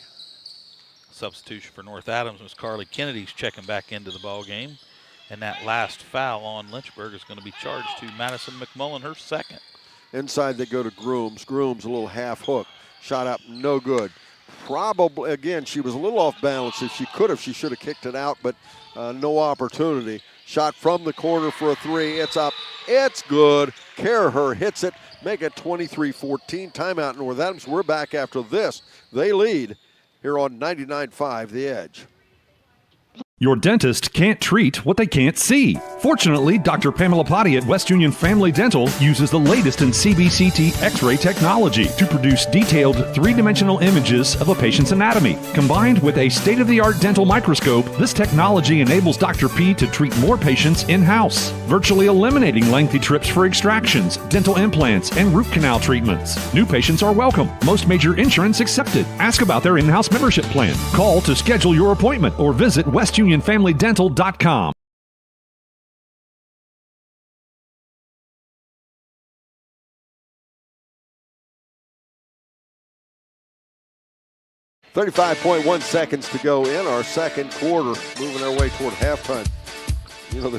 Substitution for North Adams was Carly Kennedy's checking back into the ball game. And that last foul on Lynchburg is going to be charged to Madison McMullen, her second. Inside they go to Grooms. Grooms, a little half hook. Shot up, no good. Probably, again, she was a little off balance. If she could have, she should have kicked it out, but no opportunity. Shot from the corner for a 3. It's up. It's good. Caraher hits it. Make it 23-14. Timeout North Adams. We're back after this. They lead here on 99.5 The Edge. Your dentist can't treat what they can't see. Fortunately, Dr. Pamela Potty at West Union Family Dental uses the latest in CBCT X-ray technology to produce detailed three-dimensional images of a patient's anatomy. Combined with a state-of-the-art dental microscope, this technology enables Dr. P to treat more patients in-house, virtually eliminating lengthy trips for extractions, dental implants, and root canal treatments. New patients are welcome. Most major insurance accepted. Ask about their in-house membership plan. Call to schedule your appointment or visit westunionfamilydental.com. .1 seconds to go in our second quarter, moving our way toward halftime.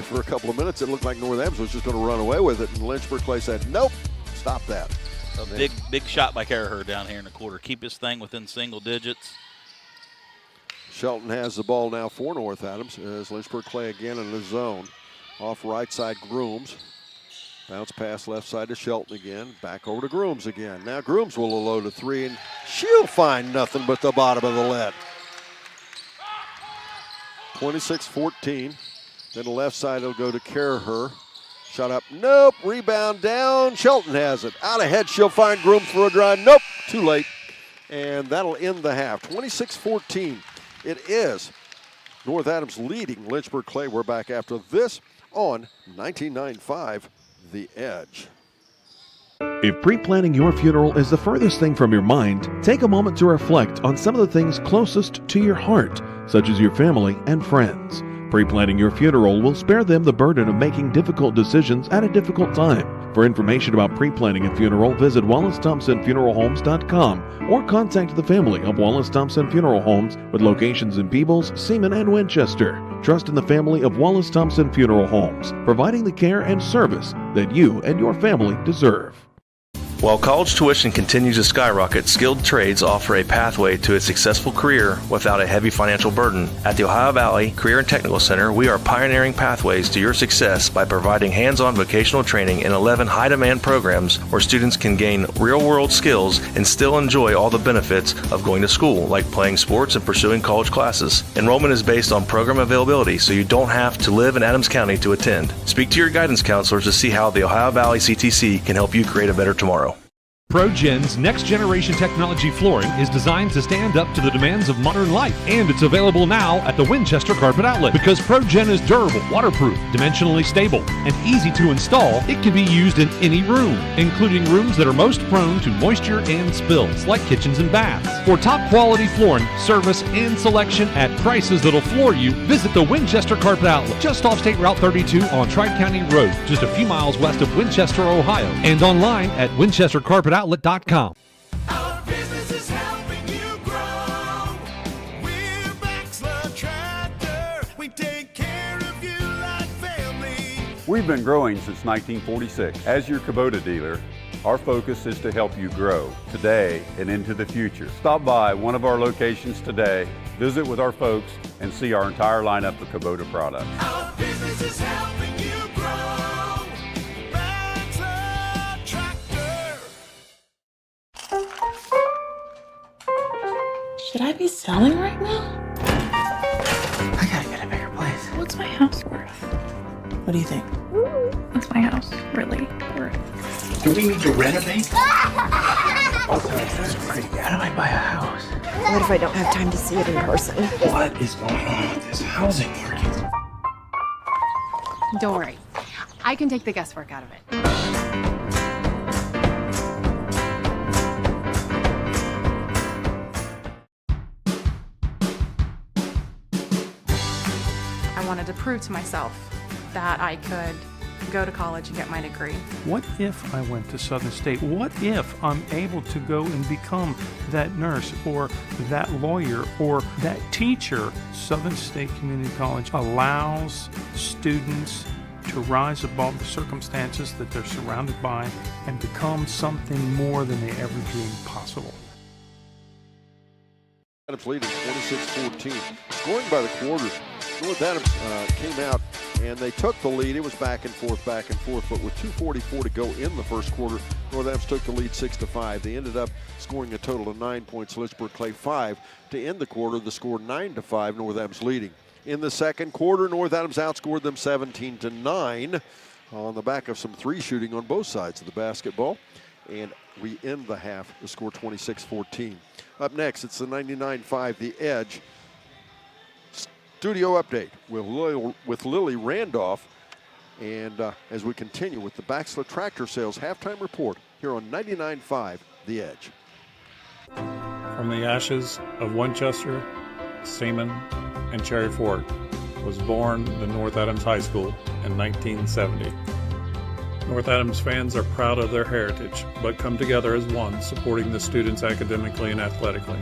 For a couple of minutes, it looked like North Adams was just going to run away with it, and Lynchburg Clay said, nope, stop that. A big shot by Caraher down here in the quarter. Keep this thing within single digits. Shelton has the ball now for North Adams as Lynchburg Clay again in the zone. Off right side, Grooms. Bounce pass left side to Shelton again. Back over to Grooms again. Now Grooms will load a 3, and she'll find nothing but the bottom of the net. 26-14. Then the left side, it'll go to Caraher. Shot up, nope. Rebound down. Shelton has it. Out ahead, she'll find Grooms for a drive. Nope, too late. And that'll end the half. 26-14. It is North Adams leading Lynchburg Clay. We're back after this on 99.5 The Edge. If pre-planning your funeral is the furthest thing from your mind, take a moment to reflect on some of the things closest to your heart, such as your family and friends. Pre-planning your funeral will spare them the burden of making difficult decisions at a difficult time. For information about pre-planning a funeral, visit WallaceThompsonFuneralHomes.com or contact the family of Wallace Thompson Funeral Homes with locations in Peebles, Seaman, and Winchester. Trust in the family of Wallace Thompson Funeral Homes, providing the care and service that you and your family deserve. While college tuition continues to skyrocket, skilled trades offer a pathway to a successful career without a heavy financial burden. At the Ohio Valley Career and Technical Center, we are pioneering pathways to your success by providing hands-on vocational training in 11 high-demand programs where students can gain real-world skills and still enjoy all the benefits of going to school, like playing sports and pursuing college classes. Enrollment is based on program availability, so you don't have to live in Adams County to attend. Speak to your guidance counselors to see how the Ohio Valley CTC can help you create a better tomorrow. ProGen's next-generation technology flooring is designed to stand up to the demands of modern life, and it's available now at the Winchester Carpet Outlet. Because ProGen is durable, waterproof, dimensionally stable, and easy to install, it can be used in any room, including rooms that are most prone to moisture and spills, like kitchens and baths. For top-quality flooring, service, and selection at prices that'll floor you, visit the Winchester Carpet Outlet, just off State Route 32 on Tri-County Road, just a few miles west of Winchester, Ohio, and online at winchestercarpetoutlet.com. Our business is helping you grow. We're Baxter Tractor. We take care of you like family. We've been growing since 1946. As your Kubota dealer, our focus is to help you grow today and into the future. Stop by one of our locations today, visit with our folks, and see our entire lineup of Kubota products. Our business is helping you grow. Baxter Tractor. Should I be selling right now? I gotta get a bigger place. What's my house worth? What do you think? What's my house really worth? Do we need to renovate? That's pretty. How do I buy a house? What if I don't have time to see it in person? What is going on with this housing market? Don't worry. I can take the guesswork out of it. I wanted to prove to myself that I could go to college and get my degree. What if I went to Southern State? What if I'm able to go and become that nurse or that lawyer or that teacher? Southern State Community College allows students to rise above the circumstances that they're surrounded by and become something more than they ever dreamed possible. Adams leading 26-14. Scoring by the quarter. North Adams came out and they took the lead. It was back and forth, but with 2:44 to go in the first quarter, North Adams took the lead 6-5. They ended up scoring a total of 9 points. Lynchburg Clay 5 to end the quarter. The score 9-5. North Adams leading. In the second quarter, North Adams outscored them 17-9 on the back of some three shooting on both sides of the basketball. And we end the half. The score 26-14. Up next, it's the 99.5 The Edge studio update with Lily Randolph. And as we continue with the Baxter Tractor Sales halftime report here on 99.5 The Edge. From the ashes of Winchester, Seaman, and Cherry Fork was born the North Adams High School in 1970. North Adams fans are proud of their heritage, but come together as one, supporting the students academically and athletically.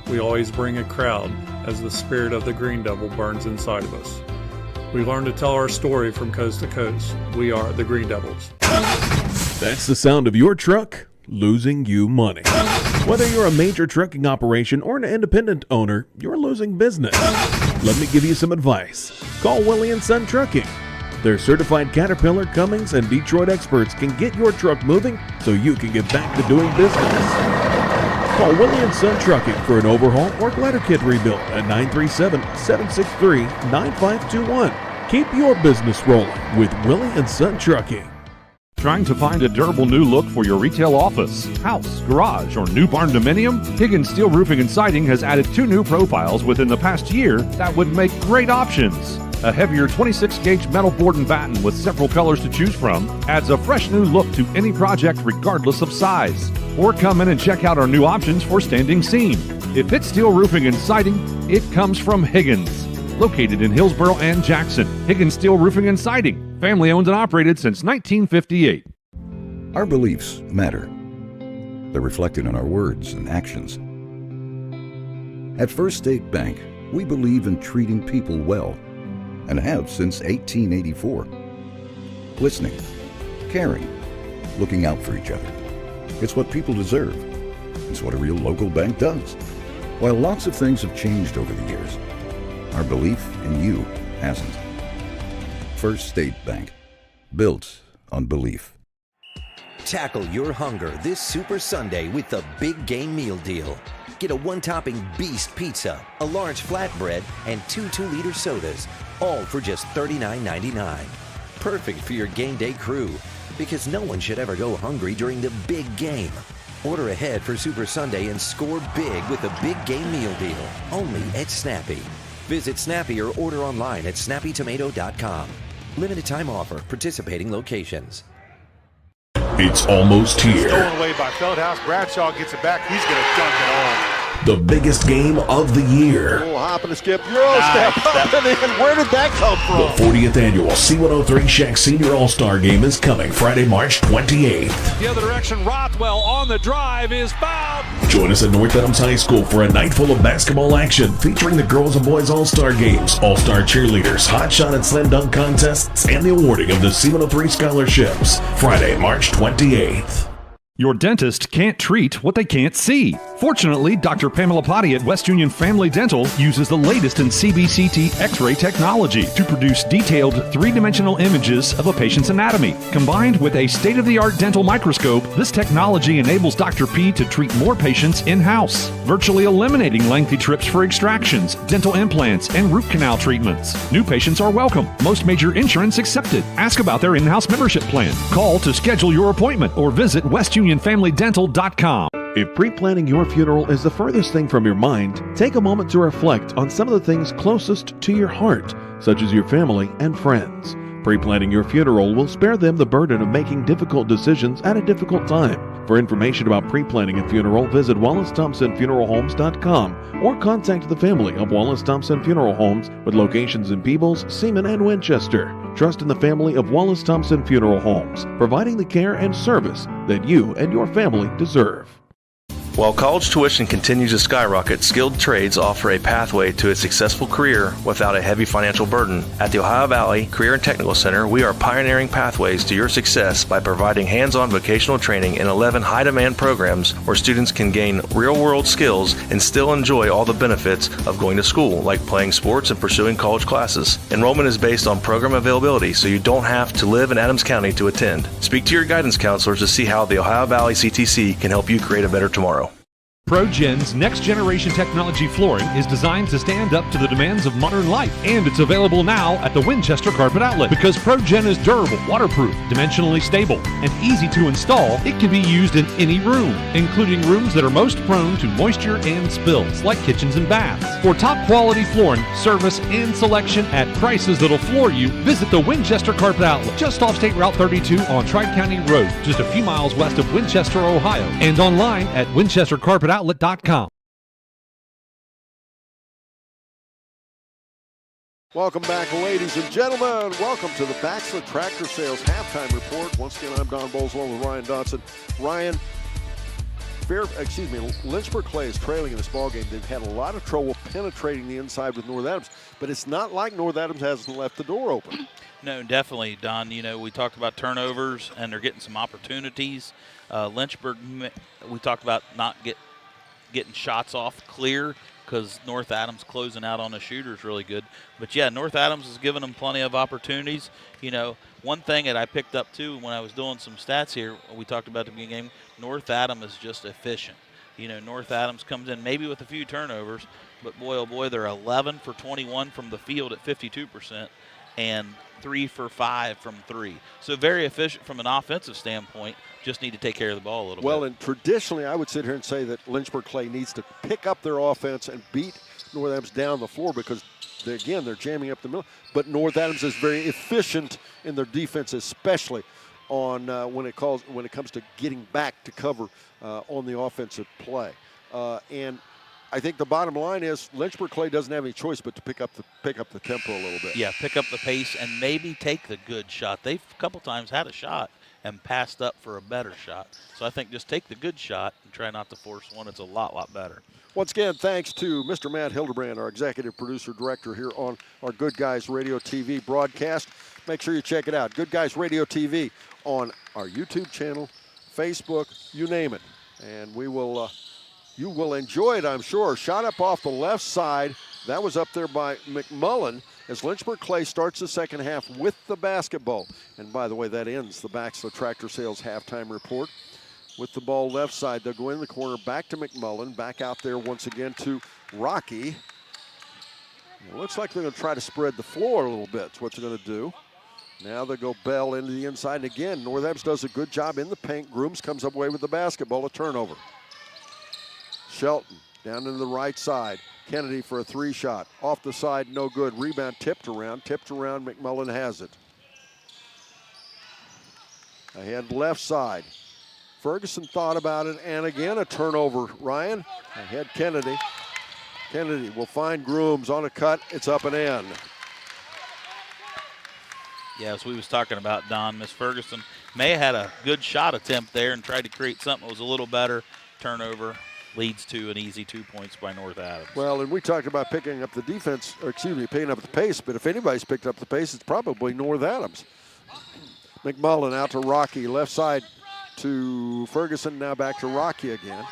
We always bring a crowd as the spirit of the Green Devil burns inside of us. We learn to tell our story from coast to coast. We are the Green Devils. That's the sound of your truck losing you money. Whether you're a major trucking operation or an independent owner, you're losing business. Let me give you some advice. Call Willie & Son Trucking. Their certified Caterpillar, Cummins, and Detroit experts can get your truck moving so you can get back to doing business. Call Willie & Son Trucking for an overhaul or glider kit rebuild at 937-763-9521. Keep your business rolling with Willie & Son Trucking. Trying to find a durable new look for your retail office, house, garage, or new barn dominium? Higgins Steel Roofing and Siding has added 2 new profiles within the past year that would make great options. A heavier 26-gauge metal board and batten with several colors to choose from adds a fresh new look to any project regardless of size. Or come in and check out our new options for standing seam. If it's steel roofing and siding, it comes from Higgins. Located in Hillsboro and Jackson, Higgins Steel Roofing and Siding. Family owned and operated since 1958. Our beliefs matter. They're reflected in our words and actions. At First State Bank, we believe in treating people well, and have since 1884. Listening, caring, looking out for each other. It's what people deserve. It's what a real local bank does. While lots of things have changed over the years, our belief in you hasn't. First State Bank. Built on belief. Tackle your hunger this Super Sunday with the Big Game Meal Deal. Get a one-topping Beast Pizza, a large flatbread, and 2 2-liter sodas, all for just $39.99. Perfect for your game day crew, because no one should ever go hungry during the big game. Order ahead for Super Sunday and score big with the Big Game Meal Deal, only at Snappy. Visit Snappy or order online at snappytomato.com. Limited time offer, participating locations. It's almost here. Stolen away by Feldhouse. Bradshaw gets it back. He's going to dunk it on. The biggest game of the year. A little hop and a skip. Euro step up and in. Where did that come The from? 40th annual C103 Shack Senior All-Star Game is coming Friday, March 28th. The other direction, Rothwell on the drive is fouled. Join us at North Adams High School for a night full of basketball action featuring the girls and boys All-Star Games, All-Star cheerleaders, hot shot and slam dunk contests, and the awarding of the C103 scholarships. Friday, March 28th. Your dentist can't treat what they can't see. Fortunately, Dr. Pamela Potty at West Union Family Dental uses the latest in CBCT X-ray technology to produce detailed three-dimensional images of a patient's anatomy. Combined with a state-of-the-art dental microscope, this technology enables Dr. P to treat more patients in-house, virtually eliminating lengthy trips for extractions, dental implants, and root canal treatments. New patients are welcome. Most major insurance accepted. Ask about their in-house membership plan. Call to schedule your appointment or visit westunionfamilydental.com. If pre-planning your funeral is the furthest thing from your mind, take a moment to reflect on some of the things closest to your heart, such as your family and friends. Pre-planning your funeral will spare them the burden of making difficult decisions at a difficult time. For information about pre-planning a funeral, visit WallaceThompsonFuneralHomes.com or contact the family of Wallace Thompson Funeral Homes with locations in Peebles, Seaman, and Winchester. Trust in the family of Wallace Thompson Funeral Homes, providing the care and service that you and your family deserve. While college tuition continues to skyrocket, skilled trades offer a pathway to a successful career without a heavy financial burden. At the Ohio Valley Career and Technical Center, we are pioneering pathways to your success by providing hands-on vocational training in 11 high-demand programs where students can gain real-world skills and still enjoy all the benefits of going to school, like playing sports and pursuing college classes. Enrollment is based on program availability, so you don't have to live in Adams County to attend. Speak to your guidance counselors to see how the Ohio Valley CTC can help you create a better tomorrow. ProGen's next-generation technology flooring is designed to stand up to the demands of modern life, and it's available now at the Winchester Carpet Outlet. Because ProGen is durable, waterproof, dimensionally stable, and easy to install, it can be used in any room, including rooms that are most prone to moisture and spills, like kitchens and baths. For top-quality flooring, service, and selection at prices that'll floor you, visit the Winchester Carpet Outlet, just off State Route 32 on Tri-County Road, just a few miles west of Winchester, Ohio, and online at winchestercarpetoutlet.com. Welcome back, ladies and gentlemen. Welcome to the Baxter Tractor Sales Halftime Report. Once again, I'm Don Bowles along with Ryan Dotson. Ryan, Lynchburg Clay is trailing in this ballgame. They've had a lot of trouble penetrating the inside with North Adams, but it's not like North Adams hasn't left the door open. No, definitely, Don. You know, we talked about turnovers, and they're getting some opportunities. Lynchburg, we talked about not getting shots off clear because North Adams closing out on a shooter is really good. But, yeah, North Adams has given them plenty of opportunities. You know, one thing that I picked up, too, when I was doing some stats here, we talked about at the beginning of the game, North Adams is just efficient. You know, North Adams comes in maybe with a few turnovers, but, boy, oh, boy, they're 11 for 21 from the field at 52% and 3 for 5 from 3. So very efficient from an offensive standpoint. Just need to take care of the ball a little bit. Well, and traditionally, I would sit here and say that Lynchburg Clay needs to pick up their offense and beat North Adams down the floor because, they're jamming up the middle. But North Adams is very efficient in their defense, especially on when it comes to getting back to cover on the offensive play. And I think the bottom line is Lynchburg Clay doesn't have any choice but to pick up the tempo a little bit. Yeah, pick up the pace and maybe take the good shot. They've a couple times had a shot and passed up for a better shot. So I think just take the good shot and try not to force one. It's a lot better. Once again, thanks to Mr. Matt Hildebrand, our executive producer director here on our Good Guys Radio TV broadcast. Make sure you check it out. Good Guys Radio TV on our YouTube channel, Facebook, you name it. And we will, you will enjoy it, I'm sure. Shot up off the left side. That was up there by McMullen as Lynchburg Clay starts the second half with the basketball. And by the way, that ends the Baxter Tractor Sales halftime report. With the ball left side, they'll go in the corner, back to McMullen, back out there once again to Rocky. It looks like they're going to try to spread the floor a little bit. That's what they're going to do. Now they go Bell into the inside. And again, North Adams does a good job in the paint. Grooms comes up away with the basketball, a turnover. Shelton down into the right side. Kennedy for a three-shot. Off the side, no good. Rebound tipped around. McMullen has it. Ahead left side. Ferguson thought about it, and again a turnover. Ryan, ahead Kennedy. Kennedy will find Grooms on a cut. It's up and in. Yeah, as we was talking about, Don, Miss Ferguson may have had a good shot attempt there and tried to create something that was a little better. Turnover leads to an easy 2 points by North Adams. Well, and we talked about picking up the defense, or excuse me, picking up the pace, but if anybody's picked up the pace, it's probably North Adams. McMullen out to Rocky, left side to Ferguson, now back to Rocky again.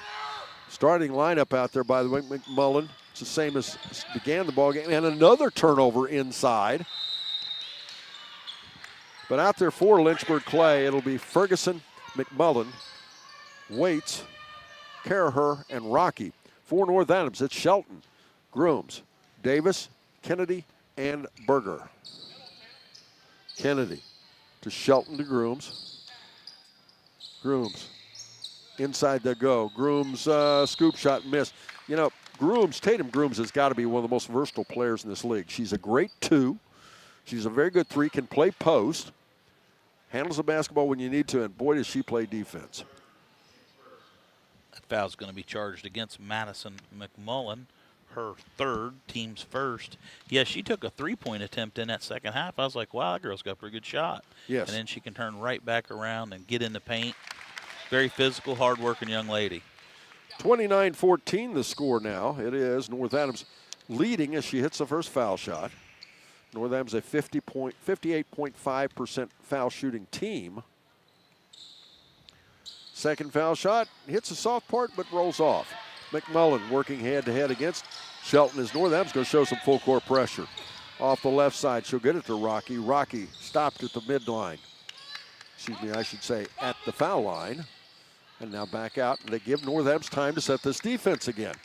Starting lineup out there, by the way, McMullen. It's the same as began the ball game, and another turnover inside. But out there for Lynchburg Clay, it'll be Ferguson, McMullen, Waits, Caraher, and Rocky. For North Adams, it's Shelton, Grooms, Davis, Kennedy, and Berger. Kennedy to Shelton to Grooms. Grooms, inside they go. Grooms, scoop shot missed. You know, Tatum Grooms has got to be one of the most versatile players in this league. She's a great two. She's a very good three, can play post, handles the basketball when you need to, and boy, does she play defense. That foul's going to be charged against Madison McMullen, her third, team's first. Yeah, she took a three-point attempt in that second half. I was like, wow, that girl's got a pretty good shot. Yes. And then she can turn right back around and get in the paint. Very physical, hard-working young lady. 29-14 the score now. It is North Adams leading as she hits the first foul shot. North Adams a 58.5% foul shooting team. Second foul shot hits the soft part but rolls off. McMullen working head-to-head against Shelton as North Adams going to show some full court pressure. Off the left side, she'll get it to Rocky. Rocky stopped at the midline. Excuse me, I should say at the foul line. And now back out, and they give North Adams time to set this defense again.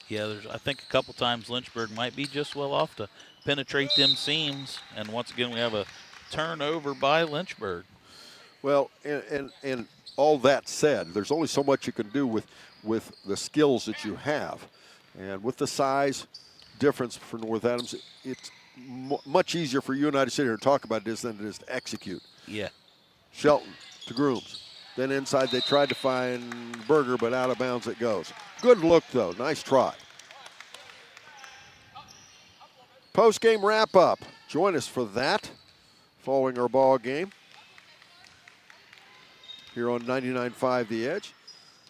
Yeah, there's, I think a couple times Lynchburg might be just well off to penetrate them seams. And once again, we have a turnover by Lynchburg. Well, and all that said, there's only so much you can do with the skills that you have. And with the size difference for North Adams, it's much easier for you and I to sit here and talk about this than it is to execute. Yeah. Shelton to Grooms. Then inside they tried to find Berger, but out of bounds it goes. Good look, though. Nice try. Post-game wrap-up. Join us for that following our ball game here on 99.5 The Edge.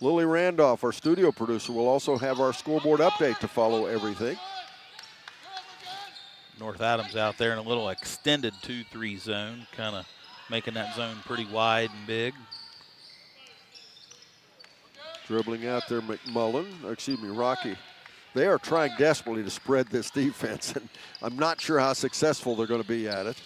Lily Randolph, our studio producer, will also have our scoreboard update to follow everything. North Adams out there in a little extended 2-3 zone, kind of making that zone pretty wide and big. Dribbling out there, Rocky. They are trying desperately to spread this defense, and I'm not sure how successful they're going to be at it.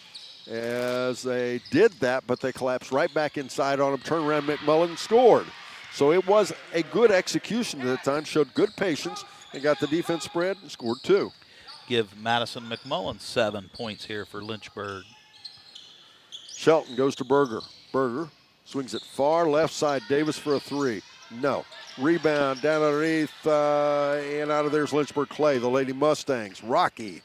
As they did that, but they collapsed right back inside on him. Turnaround, McMullen scored. So it was a good execution at the time, showed good patience, and got the defense spread and scored two. Give Madison McMullen 7 points here for Lynchburg. Shelton goes to Berger. Berger swings it far left side. Davis for a three. No. Rebound down underneath, and out of there's Lynchburg Clay, the Lady Mustangs. Rocky.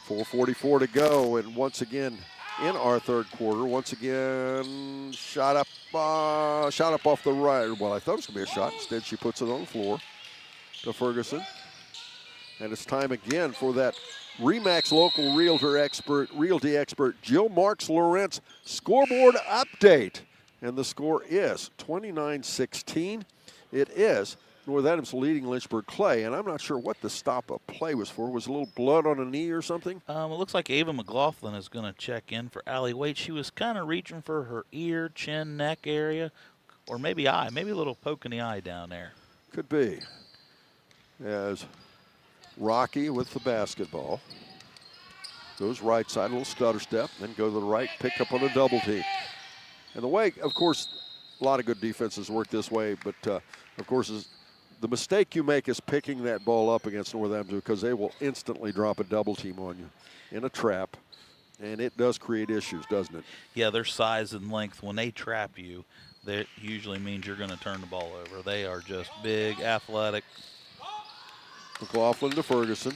4:44 to go, and once again in our third quarter, once again shot up off the right. Well, I thought it was going to be a shot. Instead, she puts it on the floor to Ferguson. And it's time again for that RE/MAX local realty expert Jill Marks Lawrence scoreboard update. And the score is 29-16. It is North Adams leading Lynchburg Clay, and I'm not sure what the stop of play was for. Was a little blood on a knee or something? It looks like Ava McLaughlin is going to check in for Allie Waite. She was kind of reaching for her ear, chin, neck area, or maybe eye, maybe a little poke in the eye down there. Could be. As Rocky with the basketball. Goes right side, a little stutter step, then go to the right, pick up on a double team. And the way, of course, a lot of good defenses work this way, but of course, the mistake you make is picking that ball up against North Adams because they will instantly drop a double team on you in a trap, and it does create issues, doesn't it? Yeah, their size and length, when they trap you, that usually means you're going to turn the ball over. They are just big, athletic. McLaughlin to Ferguson,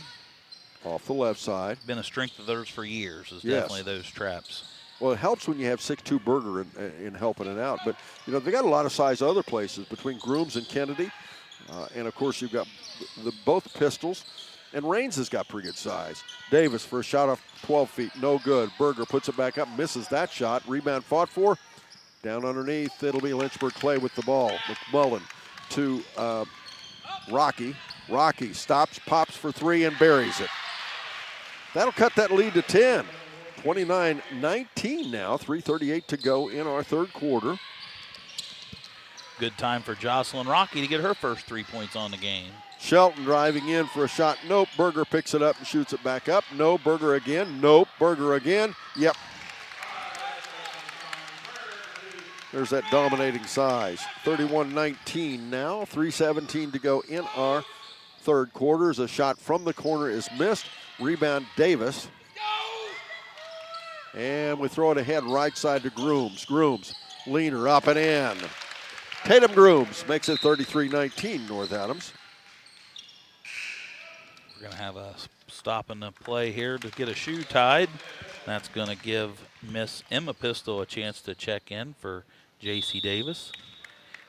off the left side. Been a strength of theirs for years, is Yes. definitely those traps. Well, it helps when you have 6'2" Berger in helping it out. But, you know, they got a lot of size other places between Grooms and Kennedy. And, of course, you've got both pistols. And Raines has got pretty good size. Davis for a shot off 12 feet. No good. Berger puts it back up, misses that shot. Rebound fought for. Down underneath, it'll be Lynchburg Clay with the ball. McMullen to Rocky. Rocky stops, pops for three, and buries it. That'll cut that lead to 10. 29-19 now, 3:38 to go in our third quarter. Good time for Jocelyn Rocky to get her first 3 points on the game. Shelton driving in for a shot. Nope. Berger picks it up and shoots it back up. No. Berger again. Nope. Berger again. Yep. There's that dominating size. 31-19 now, 3:17 to go in our third quarter. As a shot from the corner is missed. Rebound Davis. And we throw it ahead right side to Grooms. Grooms, leaner up and in. Tatum Grooms makes it 33-19 North Adams. We're going to have a stop in the play here to get a shoe tied. That's going to give Miss Emma Pistol a chance to check in for J.C. Davis.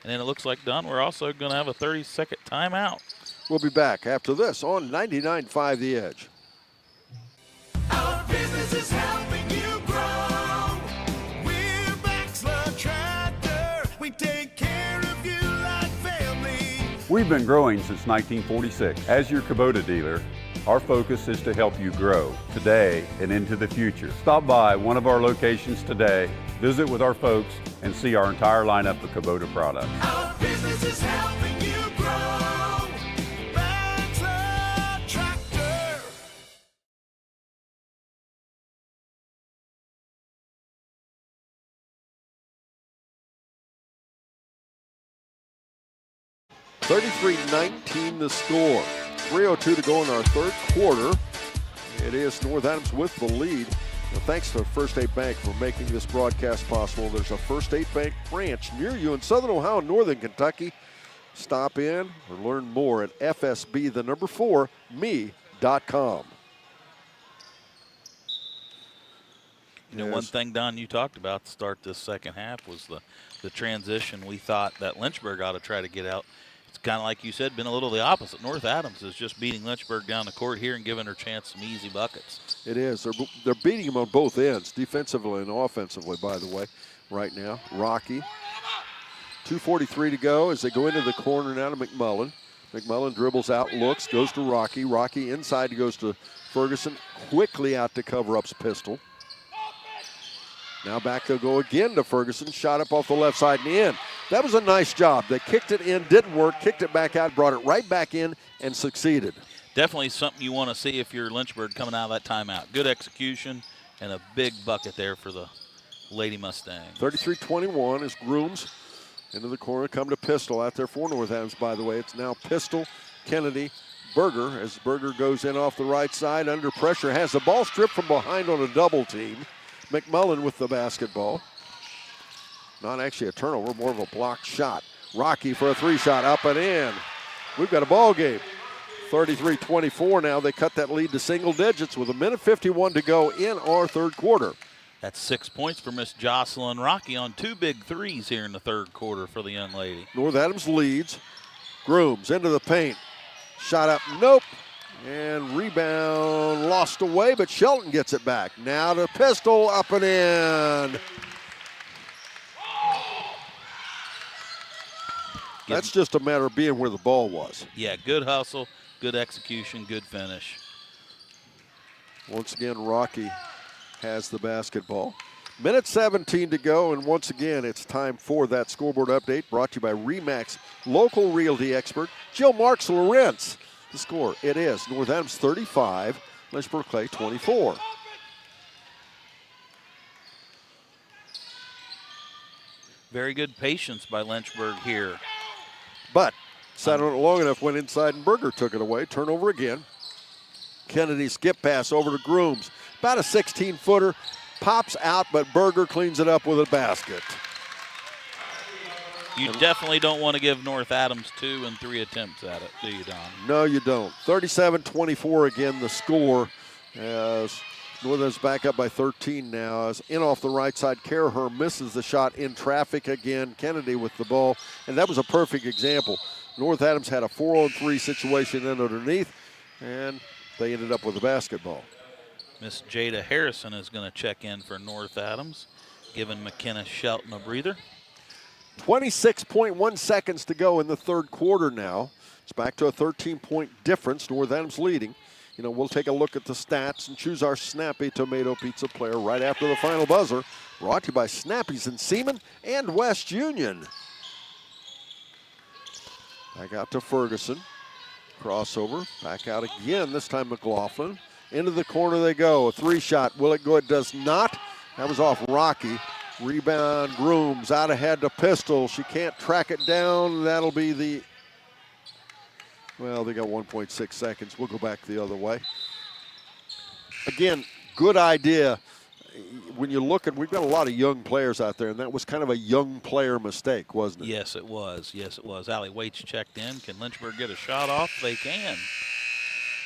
And then it looks like, Don, we're also going to have a 30-second timeout. We'll be back after this on 99.5 The Edge. Our business is helping you grow. We're Baxter Tractor. We take care of you like family. We've been growing since 1946. As your Kubota dealer, our focus is to help you grow today and into the future. Stop by one of our locations today, visit with our folks, and see our entire lineup of Kubota products. Our business is helping you grow. Baxter Tractor. $33-19 the score. 3:02 to go in our third quarter. It is North Adams with the lead. Now, thanks to First State Bank for making this broadcast possible. There's a First State Bank branch near you in Southern Ohio and Northern Kentucky. Stop in or learn more at fsb4me.com. You know, one thing, Don, you talked about to start this second half was the transition we thought that Lynchburg ought to try to get out. It's kind of like you said, been a little the opposite. North Adams is just beating Lynchburg down the court here and giving her chance some easy buckets. It is. They're beating them on both ends, defensively and offensively, by the way, right now. Rocky. 2:43 to go as they go into the corner now to McMullen. McMullen dribbles out, looks, goes to Rocky. Rocky inside goes to Ferguson. Quickly out to cover up's pistol. Now back they'll go again to Ferguson. Shot up off the left side and in. That was a nice job. They kicked it in, didn't work, kicked it back out, brought it right back in, and succeeded. Definitely something you want to see if you're Lynchburg coming out of that timeout. Good execution and a big bucket there for the Lady Mustangs. 33-21 as Grooms into the corner, come to Pistol out there for North Adams, by the way. It's now Pistol, Kennedy, Berger as Berger goes in off the right side under pressure, has the ball stripped from behind on a double team. McMullen with the basketball. Not actually a turnover, more of a blocked shot. Rocky for a three shot up and in. We've got a ball game. 33-24 now. They cut that lead to single digits with 1:51 to go in our third quarter. That's 6 points for Miss Jocelyn Rocky on two big threes here in the third quarter for the young lady. North Adams leads. Grooms into the paint. Shot up, nope. And rebound lost away, but Shelton gets it back. Now to Pistol, up and in. That's just a matter of being where the ball was. Yeah, good hustle, good execution, good finish. Once again, Rocky has the basketball. Minute 17 to go, and once again, it's time for that scoreboard update brought to you by RE/MAX local realty expert Jill Marks Lawrence. The score, it is North Adams 35, Lynchburg Clay 24. Very good patience by Lynchburg here. But sat on it long enough, went inside, and Berger took it away. Turnover again. Kennedy skip pass over to Grooms. About a 16-footer. Pops out, but Berger cleans it up with a basket. You definitely don't want to give North Adams 2 and 3 attempts at it, do you, Don? No, you don't. 37-24 again, the score, as North Adams back up by 13 now. As in off the right side, Caraher misses the shot in traffic again. Kennedy with the ball, and that was a perfect example. North Adams had a 4-on-3 situation in underneath, and they ended up with the basketball. Miss Jada Harrison is going to check in for North Adams, giving McKenna Shelton a breather. 26.1 seconds to go in the third quarter now. It's back to a 13-point difference. North Adams leading. You know, we'll take a look at the stats and choose our Snappy Tomato Pizza player right after the final buzzer. Brought to you by Snappy's in Seaman and West Union. Back out to Ferguson. Crossover. Back out again, this time McLaughlin. Into the corner they go. A three-shot. Will it go? It does not. That was off Rocky. Rebound, Grooms out ahead to Pistol. She can't track it down. That'll be the, well, they got 1.6 seconds. We'll go back the other way. Again, good idea. When you look at, we've got a lot of young players out there, and that was kind of a young player mistake, wasn't it? Yes, it was. Yes, it was. Allie Waits checked in. Can Lynchburg get a shot off? They can.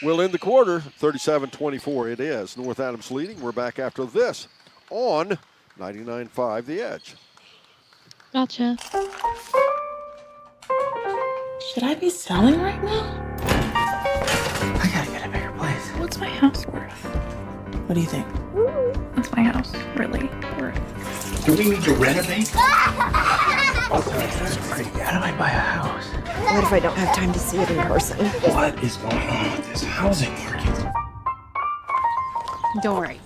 We'll end the quarter, 37-24 it is. North Adams leading. We're back after this on 99.5 The Edge. Gotcha. Should I be selling right now? I gotta get a bigger place. What's my house worth? What do you think? What's my house really worth? Do we need to renovate? How do I buy a house? What if I don't have time to see it in person? What is going on with this housing market? Don't worry.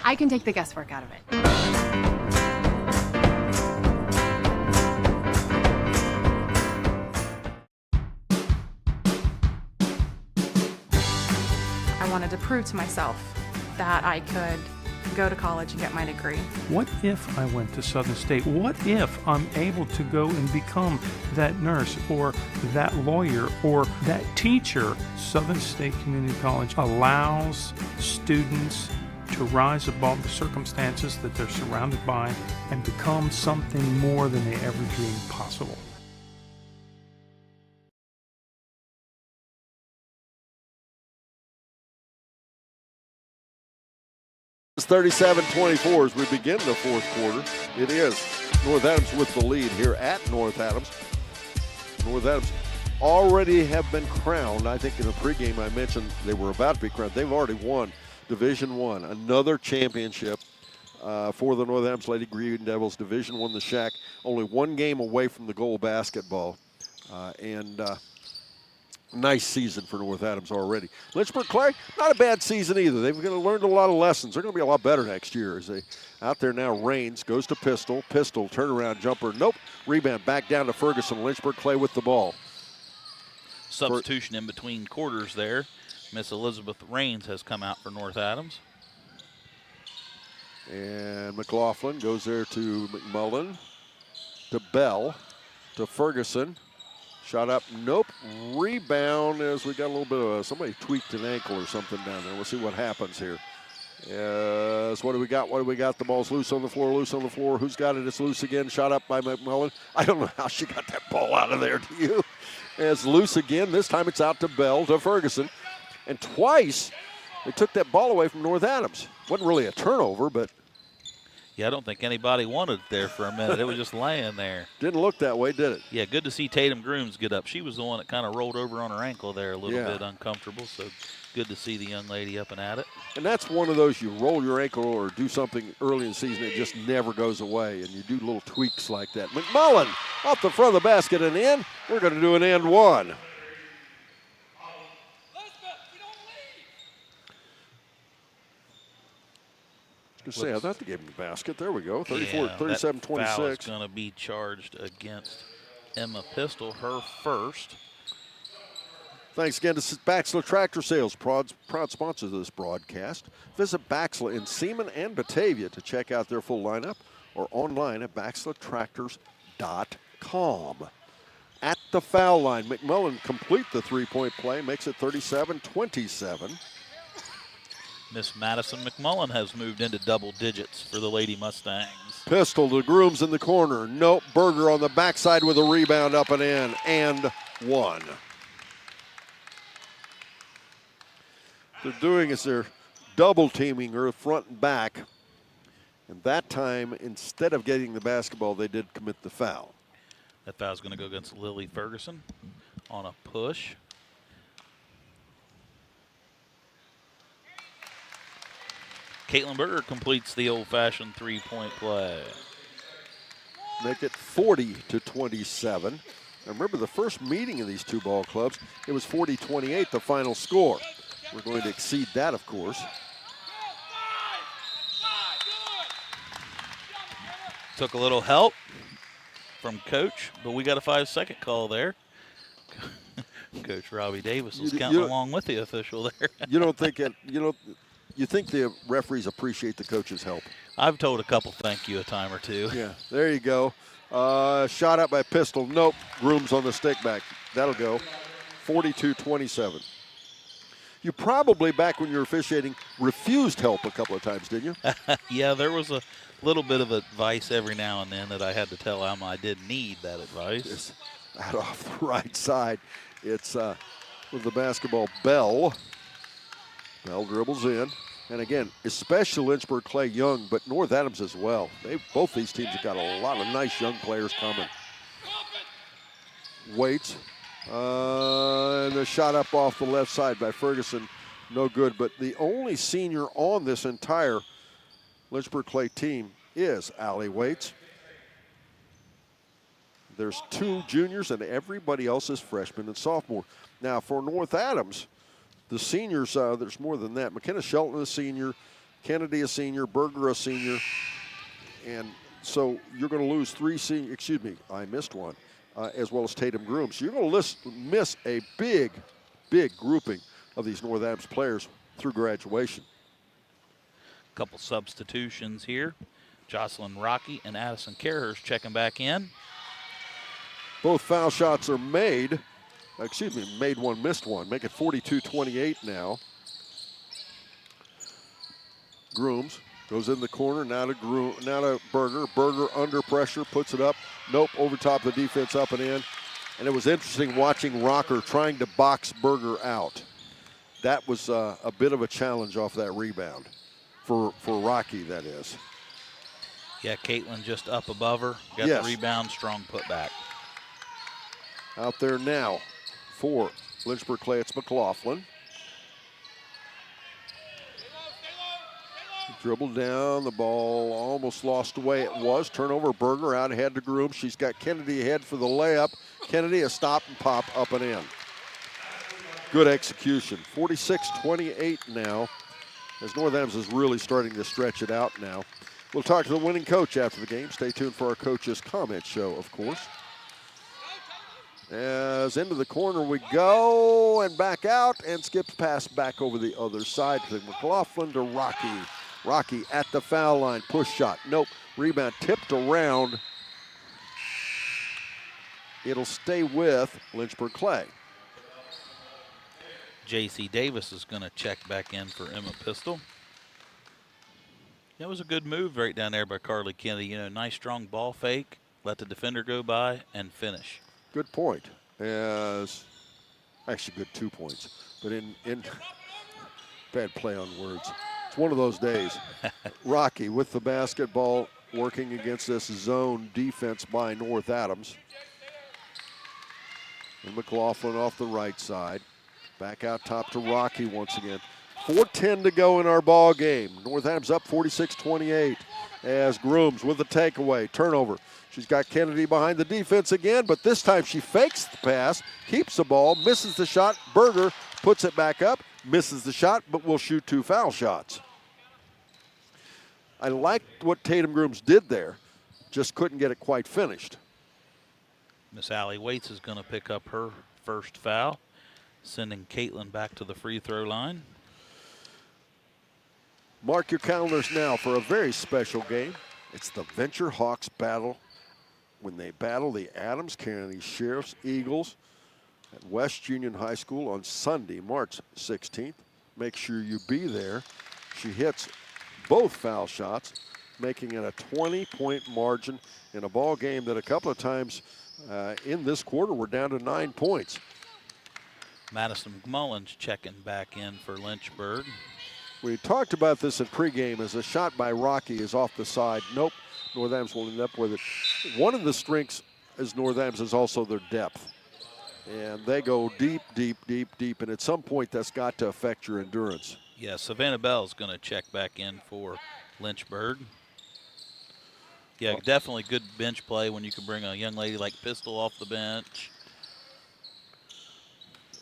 I can take the guesswork out of it. I wanted to prove to myself that I could go to college and get my degree. What if I went to Southern State? What if I'm able to go and become that nurse or that lawyer or that teacher? Southern State Community College allows students to rise above the circumstances that they're surrounded by and become something more than they ever dreamed possible. It's 37-24 as we begin the fourth quarter. It is North Adams with the lead here at North Adams. North Adams already have been crowned. I think in the pregame I mentioned they were about to be crowned. They've already won Division I, another championship for the North Adams Lady Green Devils. Division I, the Shack, only one game away from the goal basketball. Nice season for North Adams already. Lynchburg Clay, not a bad season either. They've learned a lot of lessons. They're going to be a lot better next year. As they out there now, Raines goes to Pistol. Pistol, turnaround jumper. Nope. Rebound back down to Ferguson. Lynchburg Clay with the ball. Substitution in between quarters there. Miss Elizabeth Raines has come out for North Adams. And McLaughlin goes there to McMullen, to Bell, to Ferguson. Shot up, nope. Rebound as we got a little bit of somebody tweaked an ankle or something down there. We'll see what happens here. Yes, what do we got? What do we got? The ball's loose on the floor, loose on the floor. Who's got it? It's loose again. Shot up by McMullen. I don't know how she got that ball out of there, do you? It's loose again. This time it's out to Bell, to Ferguson. And twice they took that ball away from North Adams. Wasn't really a turnover, but. Yeah, I don't think anybody wanted it there for a minute. It was just laying there. Didn't look that way, did it? Yeah, good to see Tatum Grooms get up. She was the one that kind of rolled over on her ankle there a little bit uncomfortable, so good to see the young lady up and at it. And that's one of those, you roll your ankle or do something early in the season, it just never goes away, and you do little tweaks like that. McMullen Off the front of the basket and in. We're going to do an and one. Just say, I thought they gave him the basket. There we go. 37-26. Foul is going to be charged against Emma Pistol, her first. Thanks again to Baxla Tractor Sales, proud sponsors of this broadcast. Visit Baxla in Seaman and Batavia to check out their full lineup or online at baxlatractors.com. At the foul line, McMullen complete the three-point play, makes it 37-27. Miss Madison McMullen has moved into double digits for the Lady Mustangs. Pistol to Grooms in the corner. Nope, Berger on the backside with a rebound up and in, and one. They're doing is they're double teaming her front and back. And that time, instead of getting the basketball, they did commit the foul. That foul is going to go against Lily Ferguson on a push. Caitlin Berger completes the old-fashioned three-point play. Make it 40-27. And remember, the first meeting of these two ball clubs, it was 40-28, the final score. We're going to exceed that, of course. Took a little help from Coach, but we got a 5-second call there. Coach Robbie Davis was counting along with the official there. You don't think it, you think the referees appreciate the coach's help? I've told a couple thank you a time or two. Yeah, there you go. Shot up by Pistol. Nope. Grooms on the stick back. That'll go. 42-27. You probably, back when you were officiating, refused help a couple of times, didn't you? Yeah, there was a little bit of advice every now and then that I had to tell Alma I didn't need that advice. It's out off the right side. It's with the basketball, Bell. Bell dribbles in. And again, especially Lynchburg, Clay Young, but North Adams as well. Both these teams have got a lot of nice young players coming. Waits. And the shot up off the left side by Ferguson, no good. But the only senior on this entire Lynchburg Clay team is Allie Waits. There's two juniors and everybody else is freshman and sophomore. Now for North Adams, the seniors, there's more than that. McKenna Shelton is a senior, Kennedy a senior, Berger a senior. And so you're going to lose three seniors, excuse me, I missed one. As well as Tatum Groom. So you're going to miss a big, big grouping of these North Adams players through graduation. A couple substitutions here. Jocelyn Rocky and Addison Carehurst checking back in. Both foul shots are made. Excuse me, made one, missed one. Make it 42-28 now. Grooms goes in the corner, now to Berger. Berger under pressure, puts it up. Nope, over top of the defense, up and in. And it was interesting watching Rocker trying to box Berger out. That was a bit of a challenge off that rebound for Rocky, that is. Yeah, Caitlin just up above her. Got the rebound, strong putback. Out there now for Lynchburg Clay, it's McLaughlin. Dribbled down, the ball almost lost away. It was. Turnover, Berger out ahead to Groom. She's got Kennedy ahead for the layup. Kennedy a stop and pop up and in. Good execution. 46-28 now, as North Adams is really starting to stretch it out now. We'll talk to the winning coach after the game. Stay tuned for our coach's comment show, of course. As into the corner we go, and back out, and skips pass back over the other side to McLaughlin to Rocky. Rocky at the foul line, push shot, nope. Rebound tipped around. It'll stay with Lynchburg Clay. J.C. Davis is going to check back in for Emma Pistol. That was a good move right down there by Carly Kennedy. Nice strong ball fake, let the defender go by, and finish. Good point. Actually good 2 points, but in bad play on words. It's one of those days. Rocky with the basketball, working against this zone defense by North Adams. And McLaughlin off the right side. Back out top to Rocky once again. 4:10 to go in our ball game. North Adams up 46-28 as Grooms with the takeaway. Turnover. She's got Kennedy behind the defense again, but this time she fakes the pass, keeps the ball, misses the shot. Berger puts it back up, misses the shot, but will shoot 2 foul shots. I liked what Tatum Grooms did there, just couldn't get it quite finished. Miss Allie Waits is going to pick up her first foul, sending Caitlin back to the free throw line. Mark your calendars now for a very special game. It's the Venture Hawks battle when they battle the Adams County Sheriff's Eagles at West Union High School on Sunday, March 16th. Make sure you be there. She hits both foul shots, making it a 20-point margin in a ball game that a couple of times in this quarter we're down to 9 points. Madison McMullins checking back in for Lynchburg. We talked about this in pregame as a shot by Rocky is off the side. Nope, North Adams will end up with it. One of the strengths as North Adams is also their depth. And they go deep, deep, deep, deep, and at some point that's got to affect your endurance. Yeah, Savannah Bell's going to check back in for Lynchburg. Yeah, definitely good bench play when you can bring a young lady like Pistol off the bench.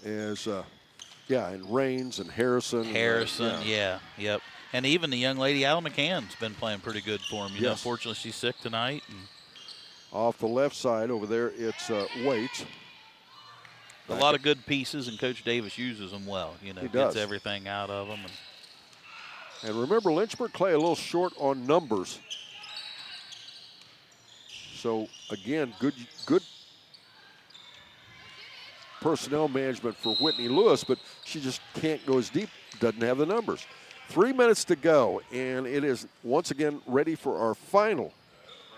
And Raines and Harrison. Yep. And even the young lady, Al McCann's been playing pretty good for him. You know, unfortunately, she's sick tonight. And off the left side over there, it's Waits. A lot of good pieces, and Coach Davis uses them well. You know, gets everything out of them. And remember, Lynchburg Clay a little short on numbers. So, again, good personnel management for Whitney Lewis, but she just can't go as deep, doesn't have the numbers. 3 minutes to go, and it is once again ready for our final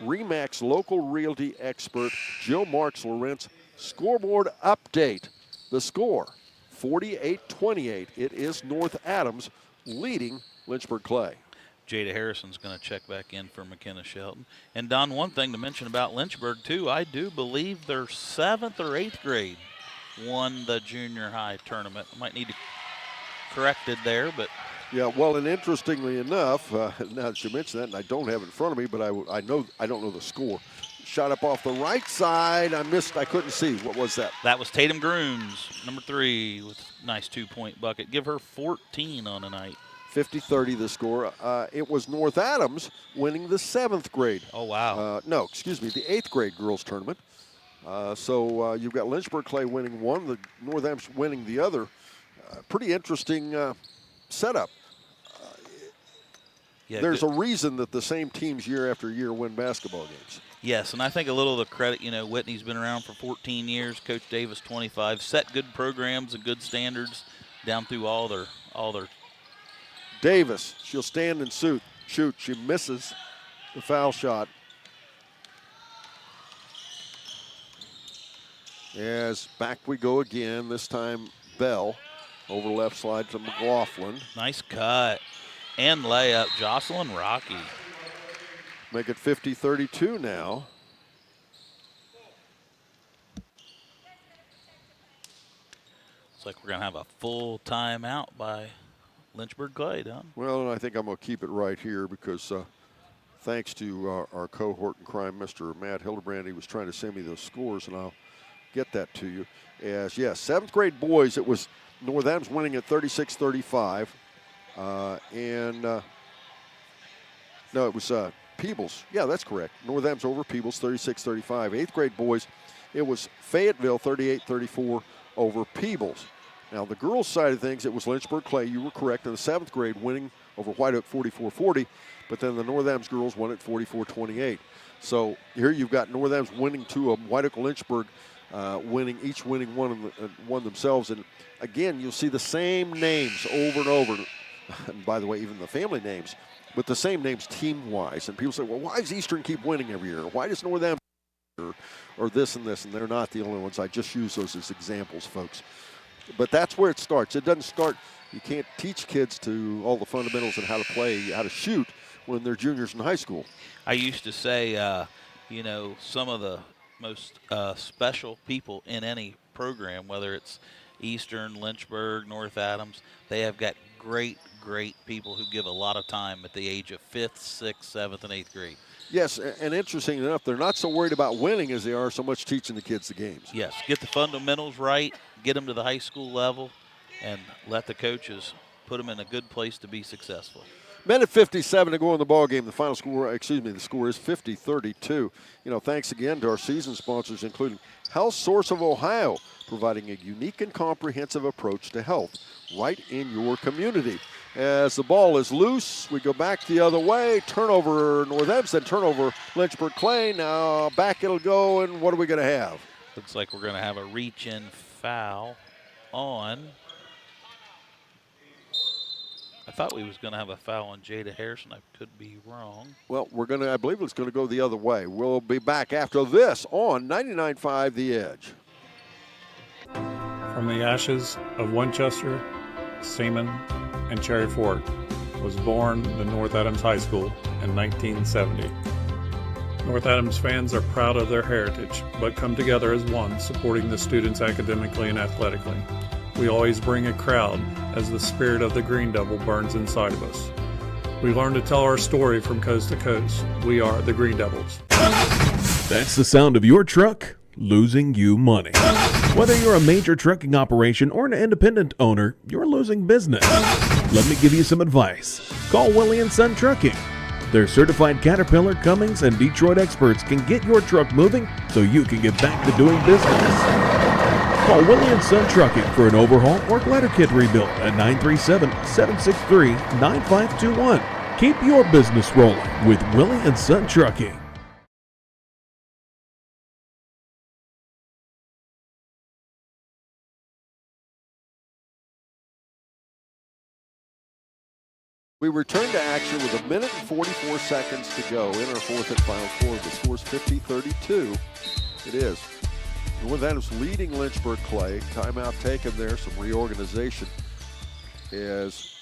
RE/MAX local realty expert, Jill Marks Lorentz, scoreboard update. The score, 48-28. It is North Adams leading Lynchburg Clay. Jada Harrison's going to check back in for McKenna Shelton. And, Don, one thing to mention about Lynchburg, too, I do believe their 7th or 8th grade won the junior high tournament. I might need to correct it there, but. Yeah, well, and interestingly enough, now that you mention that, and I don't have it in front of me, but I don't know the score. Shot up off the right side. I missed. I couldn't see. What was that? That was Tatum Grooms, number 3, with a nice 2-point bucket. Give her 14 on the night. 50-30 the score. It was North Adams winning the 7th grade. Oh, wow. No, excuse me, the 8th grade girls tournament. So you've got Lynchburg Clay winning one, the North Adams winning the other. Pretty interesting setup. There's a reason that the same teams year after year win basketball games. Yes, and I think a little of the credit, you know, Whitney's been around for 14 years, Coach Davis 25, set good programs and good standards down through all their. Davis, she'll stand and shoot. She misses the foul shot. As back we go again, this time Bell over left side to McLaughlin. Nice cut and layup, Jocelyn Rocky. Make it 50-32 now. Looks like we're going to have a full timeout by Lynchburg Clay, Don. Well, and I think I'm going to keep it right here because thanks to our cohort in crime, Mr. Matt Hildebrand, he was trying to send me those scores, and I'll get that to you. As, 7th grade boys, it was North Adams winning at 36-35. No, it was Peebles. Yeah, that's correct. North Adams over Peebles, 36-35. 8th grade boys, it was Fayetteville, 38-34 over Peebles. Now, the girls' side of things, it was Lynchburg Clay. You were correct in the 7th grade, winning over White Oak 44-40. But then the North Adams girls won at 44-28. So here you've got North Adams winning 2 of them. White Oak and Lynchburg winning one themselves. And again, you'll see the same names over and over. And by the way, even the family names, but the same names team-wise. And people say, well, why does Eastern keep winning every year? Why does North Adams or this and this? And they're not the only ones. I just use those as examples, folks. But that's where it starts. It doesn't start. You can't teach kids to all the fundamentals and how to play, how to shoot when they're juniors in high school. I used to say, some of the most special people in any program, whether it's Eastern, Lynchburg, North Adams, they have got great people who give a lot of time at the age of 5th, 6th, 7th, and 8th grade. Yes, and interesting enough, they're not so worried about winning as they are so much teaching the kids the games. Yes, get the fundamentals right, get them to the high school level, and let the coaches put them in a good place to be successful. Minute 57 to go in the ball game. The final score, the score is 50-32. Thanks again to our season sponsors, including Health Source of Ohio, providing a unique and comprehensive approach to health right in your community. As the ball is loose, we go back the other way. Turnover North Evans, then turnover Lynchburg Clay. Now back it'll go, and what are we going to have? Looks like we're going to have a reach-in foul on. I thought we was going to have a foul on Jada Harrison. I could be wrong. Well, I believe it's going to go the other way. We'll be back after this on 99.5 The Edge. From the ashes of Winchester, Seaman, and Cherry Fork was born the North Adams High School in 1970. North Adams fans are proud of their heritage, but come together as one, supporting the students academically and athletically. We always bring a crowd as the spirit of the Green Devil burns inside of us. We learn to tell our story from coast to coast. We are the Green Devils. That's the sound of your truck losing you money. Whether you're a major trucking operation or an independent owner, you're losing business. Let me give you some advice. Call Willie & Son Trucking. Their certified Caterpillar, Cummins, and Detroit experts can get your truck moving so you can get back to doing business. Call Willie & Son Trucking for an overhaul or glider kit rebuild at 937-763-9521. Keep your business rolling with Willie & Son Trucking. We return to action with 1 minute and 44 seconds to go in our fourth and final quarter. The score's 50-32. It is. North Adams leading Lynchburg Clay. Timeout taken there, some reorganization as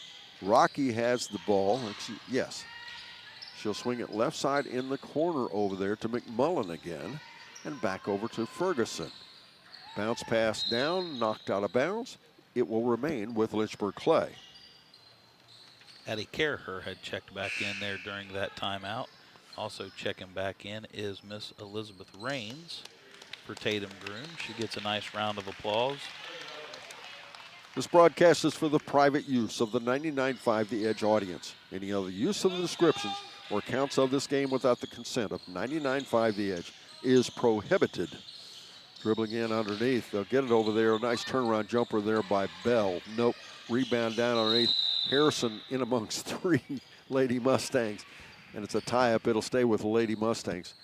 Rocky has the ball. Yes, she'll swing it left side in the corner over there to McMullen again and back over to Ferguson. Bounce pass down, knocked out of bounds. It will remain with Lynchburg Clay. Addie Caraher had checked back in there during that timeout. Also checking back in is Miss Elizabeth Raines for Tatum Groom. She gets a nice round of applause. This broadcast is for the private use of the 99.5 The Edge audience. Any other use of the descriptions or accounts of this game without the consent of 99.5 The Edge is prohibited. Dribbling in underneath. They'll get it over there. A nice turnaround jumper there by Bell. Nope. Rebound down underneath. Harrison in amongst three Lady Mustangs. And it's a tie-up. It'll stay with the Lady Mustangs.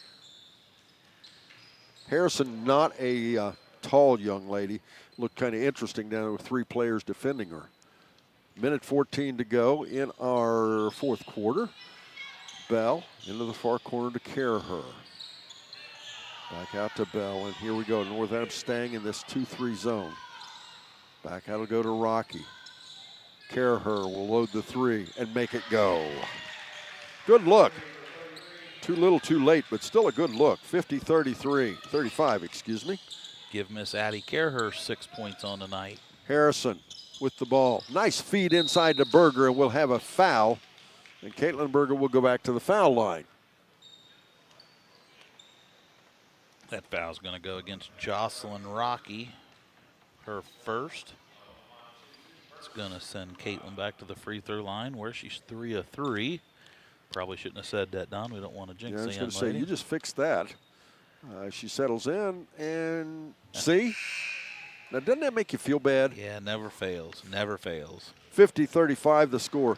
Harrison, not a tall young lady. Looked kind of interesting down there with three players defending her. Minute 14 to go in our fourth quarter. Bell into the far corner to Caraher. Back out to Bell, and here we go. North Adams staying in this 2-3 zone. Back out will go to Rocky. Caraher will load the three and make it go. Good look. Too little, too late, but still a good look. 35, excuse me. Give Miss Addie Caraher 6 points on the night. Harrison with the ball. Nice feed inside to Berger, and we'll have a foul. And Caitlin Berger will go back to the foul line. That foul's going to go against Jocelyn Rocky, her first. It's going to send Caitlin back to the free throw line where she's 3 of 3. Probably shouldn't have said that, Don. We don't want to jinx the young lady. I was going to say, you just fixed that. She settles in, and see? Now, doesn't that make you feel bad? Yeah, never fails. Never fails. 50-35 the score.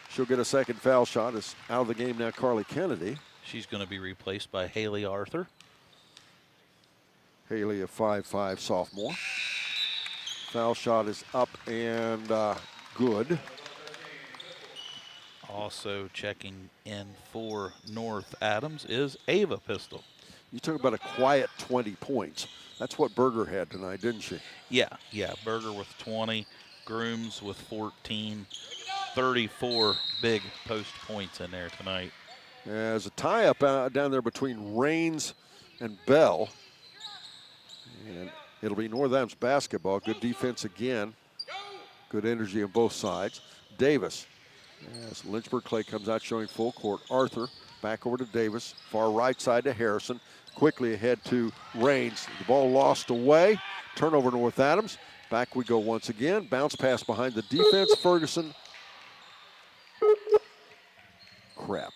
She'll get a second foul shot. It's out of the game now, Carly Kennedy. She's going to be replaced by Haley Arthur. Haley, a 5'5" sophomore. Foul shot is up and good. Also checking in for North Adams is Ava Pistol. You talk about a quiet 20 points. That's what Berger had tonight, didn't she? Yeah. Berger with 20, Grooms with 14, 34 big post points in there tonight. There's a tie-up down there between Raines and Bell. And it'll be North Adams basketball. Good defense again. Good energy on both sides. Davis. As Lynchburg Clay comes out showing full court. Arthur back over to Davis. Far right side to Harrison. Quickly ahead to Raines. The ball lost away. Turnover North Adams. Back we go once again. Bounce pass behind the defense. Ferguson. Crap.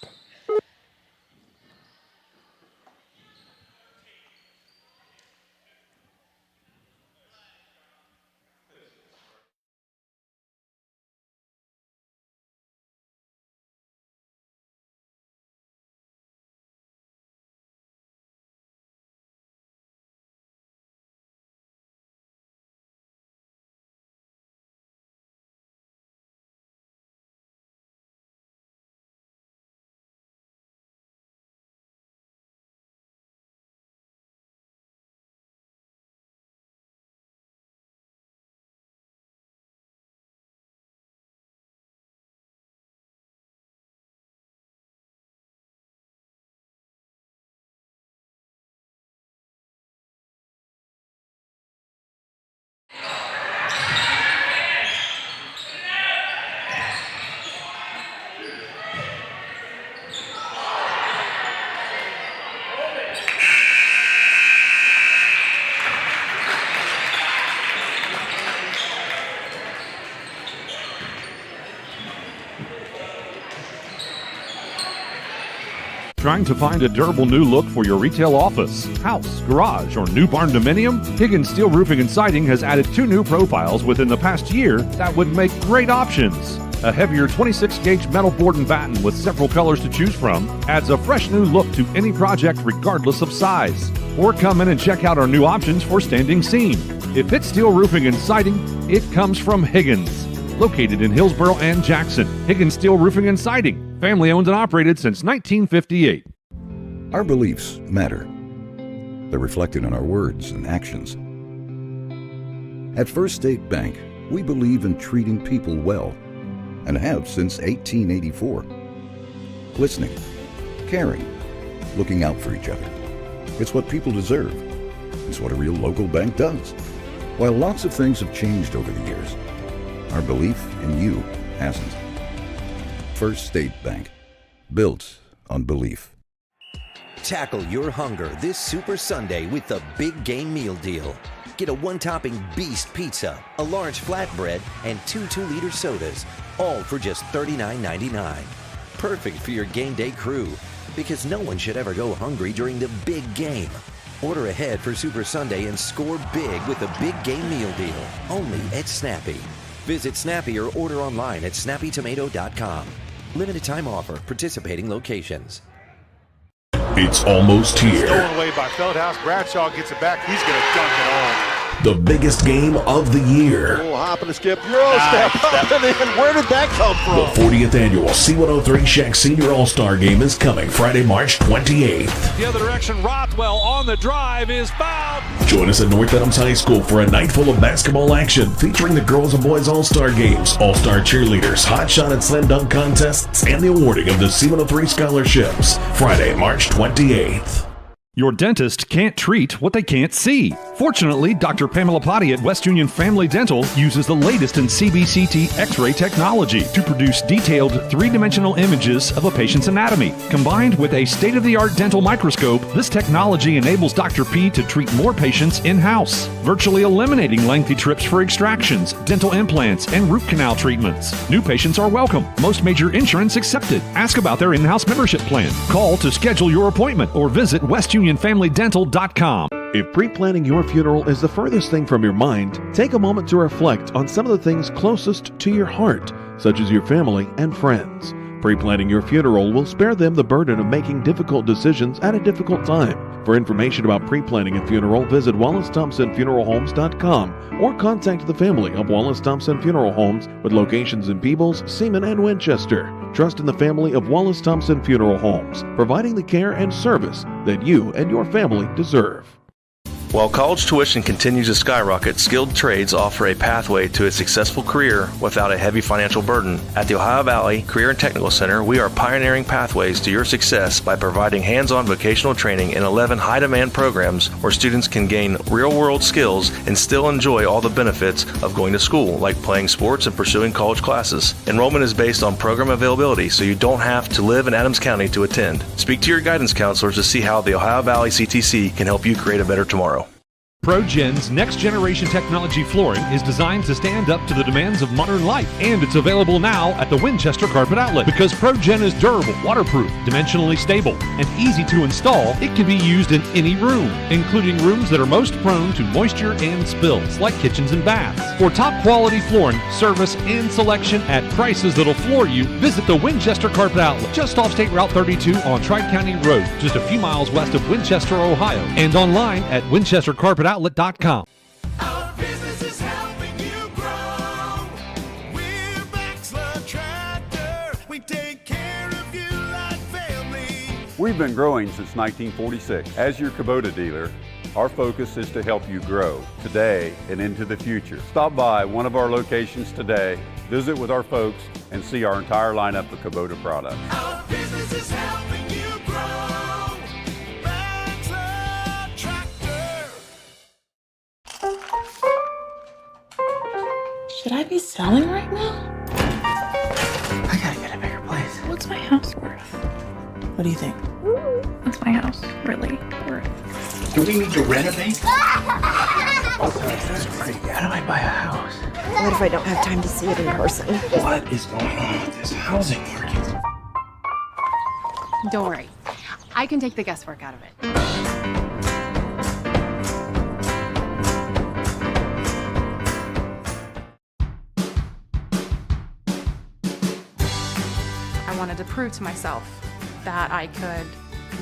Trying to find a durable new look for your retail office, house, garage, or new barn dominium? Higgins Steel Roofing and Siding has added 2 new profiles within the past year that would make great options. A heavier 26-gauge metal board and batten with several colors to choose from adds a fresh new look to any project regardless of size. Or come in and check out our new options for standing seam. If it's steel roofing and siding, it comes from Higgins. Located in Hillsboro and Jackson, Higgins Steel Roofing and Siding. Family owned and operated since 1958. Our beliefs matter. They're reflected in our words and actions. At First State Bank, we believe in treating people well and have since 1884. Listening, caring, looking out for each other. It's what people deserve. It's what a real local bank does. While lots of things have changed over the years, our belief in you hasn't. First State Bank, built on belief. Tackle your hunger this Super Sunday with the Big Game Meal Deal. Get a one-topping Beast Pizza, a large flatbread, and 2 2-liter sodas, all for just $39.99. Perfect for your game day crew, because no one should ever go hungry during the big game. Order ahead for Super Sunday and score big with the Big Game Meal Deal, only at Snappy. Visit Snappy or order online at snappytomato.com. Limited time offer, participating locations. It's almost here. Stolen away by Feldhouse. Bradshaw gets it back. He's going to dunk it on. The biggest game of the year. A little hop and a skip. Euro step up and in. Where did that come from? The 40th annual C103 Shack Senior All-Star Game is coming Friday, March 28th. The other direction, Rothwell on the drive is fouled. Join us at North Adams High School for a night full of basketball action featuring the girls and boys All-Star Games, All-Star cheerleaders, hot shot and slam dunk contests, and the awarding of the C103 scholarships. Friday, March 28th. Your dentist can't treat what they can't see. Fortunately, Dr. Pamela Potty at West Union Family Dental uses the latest in CBCT X-ray technology to produce detailed 3-dimensional images of a patient's anatomy. Combined with a state-of-the-art dental microscope, this technology enables Dr. P to treat more patients in-house, virtually eliminating lengthy trips for extractions, dental implants, and root canal treatments. New patients are welcome. Most major insurance accepted. Ask about their in-house membership plan. Call to schedule your appointment or visit westunionfamilydental.com. If pre-planning your funeral is the furthest thing from your mind, take a moment to reflect on some of the things closest to your heart, such as your family and friends. Pre-planning your funeral will spare them the burden of making difficult decisions at a difficult time. For information about pre-planning a funeral, visit WallaceThompsonFuneralHomes.com or contact the family of Wallace Thompson Funeral Homes with locations in Peebles, Seaman, and Winchester. Trust in the family of Wallace Thompson Funeral Homes, providing the care and service that you and your family deserve. While college tuition continues to skyrocket, skilled trades offer a pathway to a successful career without a heavy financial burden. At the Ohio Valley Career and Technical Center, we are pioneering pathways to your success by providing hands-on vocational training in 11 high-demand programs where students can gain real-world skills and still enjoy all the benefits of going to school, like playing sports and pursuing college classes. Enrollment is based on program availability, so you don't have to live in Adams County to attend. Speak to your guidance counselors to see how the Ohio Valley CTC can help you create a better tomorrow. ProGen's next-generation technology flooring is designed to stand up to the demands of modern life, and it's available now at the Winchester Carpet Outlet. Because ProGen is durable, waterproof, dimensionally stable, and easy to install, it can be used in any room, including rooms that are most prone to moisture and spills, like kitchens and baths. For top-quality flooring, service, and selection at prices that'll floor you, visit the Winchester Carpet Outlet, just off State Route 32 on Tri-County Road, just a few miles west of Winchester, Ohio, and online at winchestercarpetoutlet.com. Our business is helping you grow. We're Baxter Tractor. We take care of you like family. We've been growing since 1946. As your Kubota dealer, our focus is to help you grow today and into the future. Stop by one of our locations today, visit with our folks, and see our entire lineup of Kubota products. Our business is helping you grow. Baxter Tractor. Should I be selling right now? I gotta get a bigger place. What's my house worth? What do you think? What's my house really worth? Do we need to renovate? That's pretty good. How do I buy a house? What if I don't have time to see it in person? What is going on with this housing market? Don't worry. I can take the guesswork out of it. I wanted to prove to myself that I could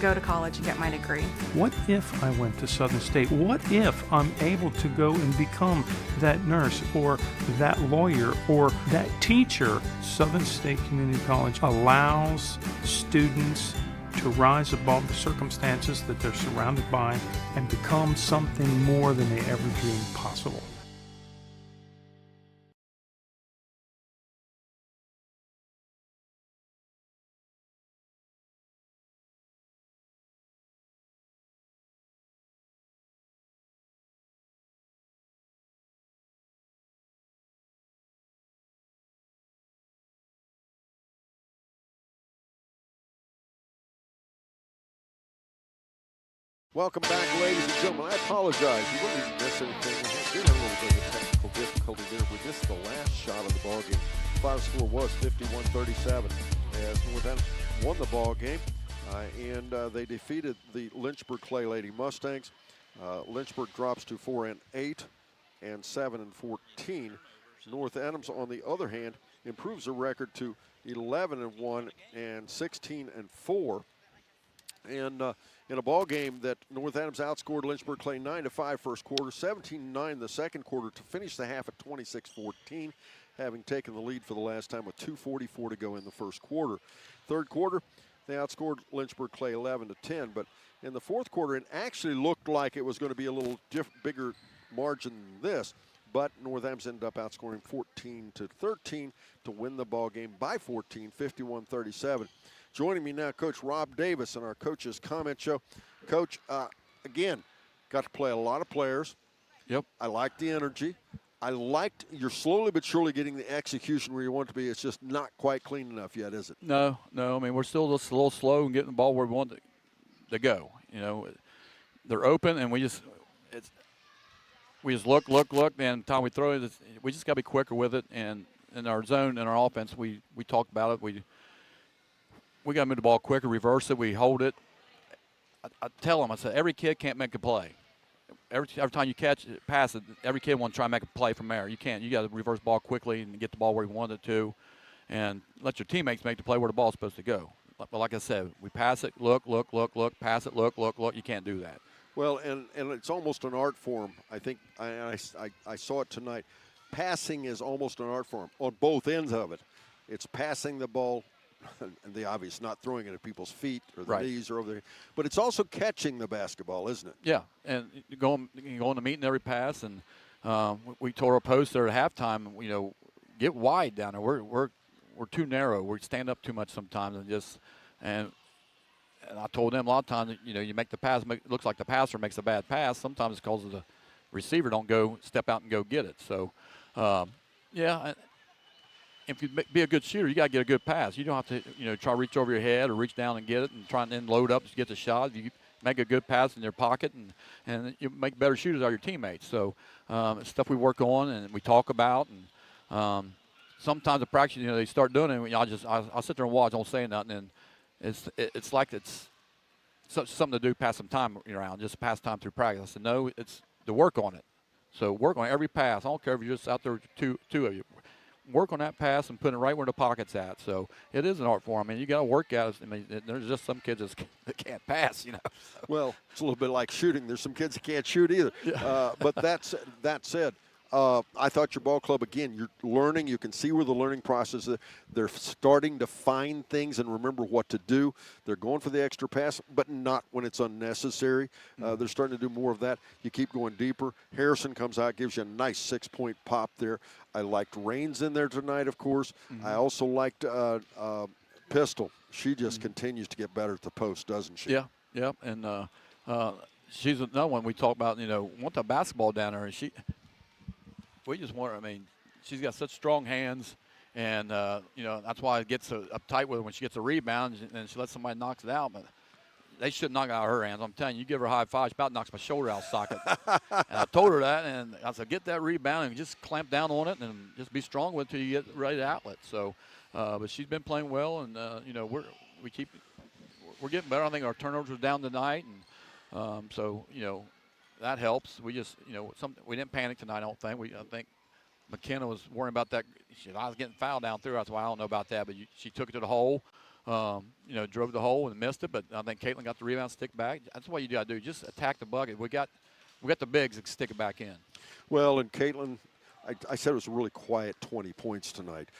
go to college and get my degree. What if I went to Southern State? What if I'm able to go and become that nurse or that lawyer or that teacher? Southern State Community College allows students to rise above the circumstances that they're surrounded by and become something more than they ever dreamed possible. Welcome back, ladies and gentlemen. I apologize. We didn't miss anything. We did have a little bit of technical difficulty there. We missed the last shot of the ball game. Final score was 51-37 as North Adams won the ball game, and they defeated the Lynchburg Clay Lady Mustangs. Lynchburg drops to 4-8 and 7-14. North Adams, on the other hand, improves the record to 11-1 and 16-4. And in a ball game that North Adams outscored Lynchburg Clay 9-5 first quarter, 17-9 the second quarter to finish the half at 26-14, having taken the lead for the last time with 2:44 to go in the first quarter. Third quarter, they outscored Lynchburg Clay 11-10, but in the fourth quarter, it actually looked like it was going to be a little bigger margin than this, but North Adams ended up outscoring 14-13 to win the ball game by 14, 51-37. Joining me now, Coach Rob Davis in our Coach's Comment Show. Coach, again, got to play a lot of players. Yep. I like the energy. I liked you're slowly but surely getting the execution where you want it to be. It's just not quite clean enough yet, is it? No. I mean, we're still just a little slow in getting the ball where we want to go. You know, they're open, and we just look, and the time we throw it, we just got to be quicker with it. And in our zone, in our offense, we talked about it. We got to move the ball quicker, reverse it, we hold it. I tell them, I said, every kid can't make a play. Every time you pass it, every kid wants to try and make a play from there. You can't. You got to reverse the ball quickly and get the ball where you want it to, and let your teammates make the play where the ball's supposed to go. But like I said, we pass it, look, pass it, look. You can't do that. Well, and it's almost an art form. I think I saw it tonight. Passing is almost an art form on both ends of it. It's passing the ball the obvious, not throwing it at people's feet or the Right. knees or over there, but it's also catching the basketball, isn't it? Yeah, and you go on the meet in every pass, and we told our posts there at halftime, get wide down there. We're too narrow. We stand up too much sometimes, and I told them a lot of times, you make the pass, it looks like the passer makes a bad pass. Sometimes it's because the receiver don't go step out and go get it. So, yeah. If you be a good shooter, you got to get a good pass. You don't have to, try to reach over your head or reach down and get it and try and then load up to get the shot. You make a good pass in your pocket, and you make better shooters out of your teammates. So it's stuff we work on and we talk about. And sometimes in practice, they start doing it, and I'll sit there and watch, don't say nothing. And it's like it's something to do, pass some time around, just pass time through practice. I said, no, it's to work on it. So work on every pass. I don't care if you're just out there two of you. Work on that pass and put it right where the pocket's at. So it is an art form. I mean, you got to work at it. I mean, there's just some kids that can't pass, Well, it's a little bit like shooting. There's some kids that can't shoot either. Yeah. But that said, I thought your ball club, again, you're learning. You can see where the learning process is. They're starting to find things and remember what to do. They're going for the extra pass, but not when it's unnecessary. They're starting to do more of that. You keep going deeper. Harrison comes out, gives you a nice 6-point pop there. I liked Raines in there tonight, of course. I also liked Pistol. She just continues to get better at the post, doesn't she? Yeah. And she's another one we talk about, want the basketball down there, and we just want her. I mean, she's got such strong hands, and that's why it gets so uptight with her when she gets a rebound and she lets somebody knock it out. But they shouldn't knock it out of her hands. I'm telling you, you give her a high five, she about knocks my shoulder out of socket. And I told her that, and I said, get that rebound and just clamp down on it and just be strong with it until you get ready to outlet. So, but she's been playing well, and we're getting better. I think our turnovers were down tonight, and so that helps. We just, we didn't panic tonight, I don't think. I think McKenna was worrying about that. I was getting fouled down through. That's why I don't know about that. But she took it to the hole, drove the hole and missed it. But I think Caitlin got the rebound, stick back. That's what you got to do. Just attack the bucket. We got the bigs that stick it back in. Well, and Caitlin, I said it was a really quiet 20 points tonight.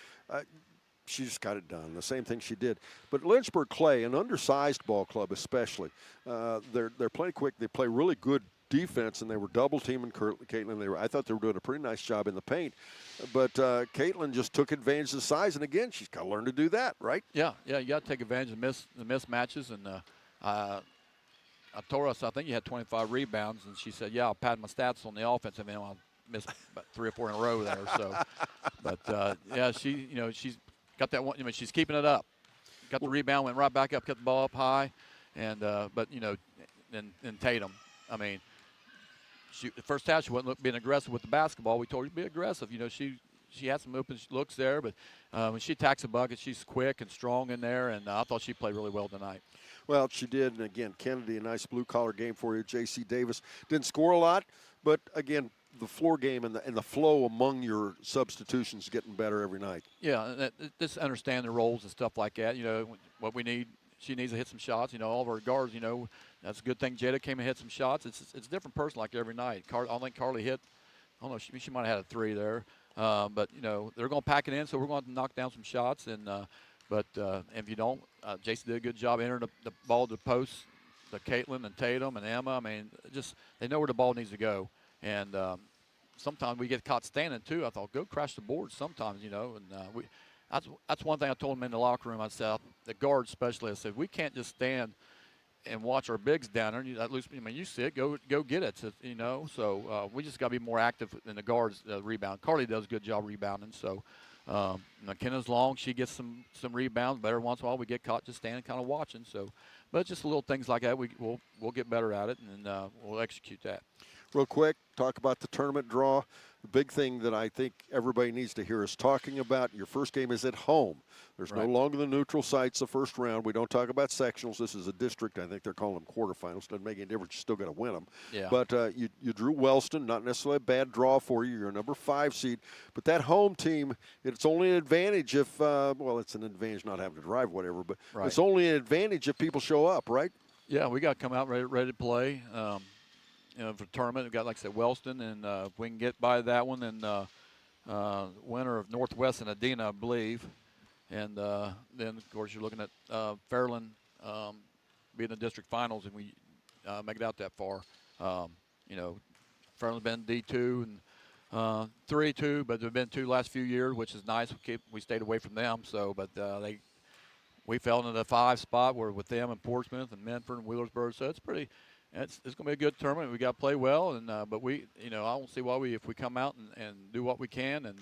She just got it done. The same thing she did. But Lynchburg Clay, an undersized ball club especially, they're playing quick. They play really good defense, and they were double teaming Caitlin. I thought they were doing a pretty nice job in the paint, but Caitlin just took advantage of the size, and again, she's got to learn to do that, right? Yeah, you got to take advantage of the mismatches, and I told her, I think you had 25 rebounds, and she said, yeah, I'll pad my stats on the offense, and then I'll miss about 3 or 4 in a row there. So, but yeah, she's got that one. She's keeping it up. Got the rebound, went right back up, kept the ball up high, and but and Tatum, I mean. The first half she wasn't being aggressive with the basketball. We told her to be aggressive. She had some open looks there, but when she attacks the bucket, she's quick and strong in there, and I thought she played really well tonight. Well, she did, and again, Kennedy, a nice blue-collar game for you. J.C. Davis didn't score a lot, but again, the floor game and the flow among your substitutions is getting better every night. Yeah, just understand the roles and stuff like that. What we need. She needs to hit some shots. All of our guards, that's a good thing. Jada came and hit some shots. It's a different person like every night. I think Carly hit, I don't know, she might have had a 3 there. But, they're going to pack it in, so we're going to knock down some shots. And but if you don't, Jason did a good job entering the ball to the post, the Caitlin and Tatum and Emma. I mean, just they know where the ball needs to go. And sometimes we get caught standing, too. I thought, go crash the board sometimes, and that's one thing I told them in the locker room. I said, the guards especially, I said, we can't just stand and watch our bigs down there. You see it, go get it, So we just got to be more active in the guards rebound. Carly does a good job rebounding. So McKenna's long. She gets some rebounds. But every once in a while we get caught just standing kind of watching. So, but just little things like that. We'll get better at it, and we'll execute that. Real quick, talk about the tournament draw. The big thing that I think everybody needs to hear us talking about, your first game is at home. There's no longer the neutral sites the first round. We don't talk about sectionals. This is a district. I think they're calling them quarterfinals. Doesn't make any difference. You still got to win them. Yeah. But you drew Wellston, not necessarily a bad draw for you. You're a number 5 seed. But that home team, it's only an advantage if, it's an advantage not having to drive, whatever. But it's only an advantage if people show up, right? Yeah, we got to come out ready to play. For the tournament, we've got, like I said, Wellston, and if we can get by that one, then winner of Northwest and Adena, I believe. And then, of course, you're looking at Fairland being the district finals, and we make it out that far. You know, Fairland's been D2 and 3-2, but they've been 2 last few years, which is nice. We stayed away from them. So, but we fell into the 5 spot. We're with them and Portsmouth and Medford and Wheelersburg. So it's pretty. It's going to be a good tournament. We got to play well, and but we, you know, I don't see why if we come out and do what we can and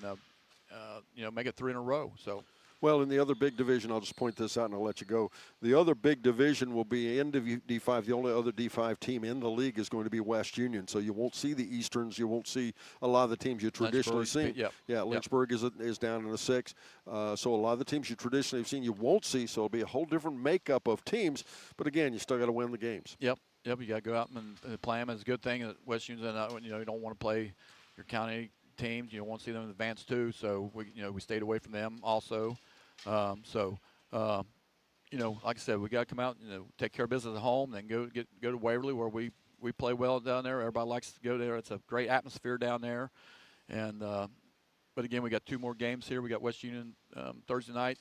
you know, make it 3 in a row. So. Well, in the other big division, I'll just point this out and I'll let you go. The other big division will be in D5. The only other D5 team in the league is going to be West Union. So you won't see the Easterns. You won't see a lot of the teams you traditionally see. Yep. Yeah, Lynchburg is down in the 6. So a lot of the teams you traditionally have seen you won't see. So it'll be a whole different makeup of teams. But again, you still got to win the games. Yep. Yep. You got to go out and play them. It's a good thing that West Union's you know, you don't want to play your county teams. You don't want to see them in advance too. So we stayed away from them also. You know, like I said, we got to come out and take care of business at home, then go to Waverly where we play well down there. Everybody likes to go there. It's a great atmosphere down there. And but again, we got 2 more games here. We got West Union Thursday night,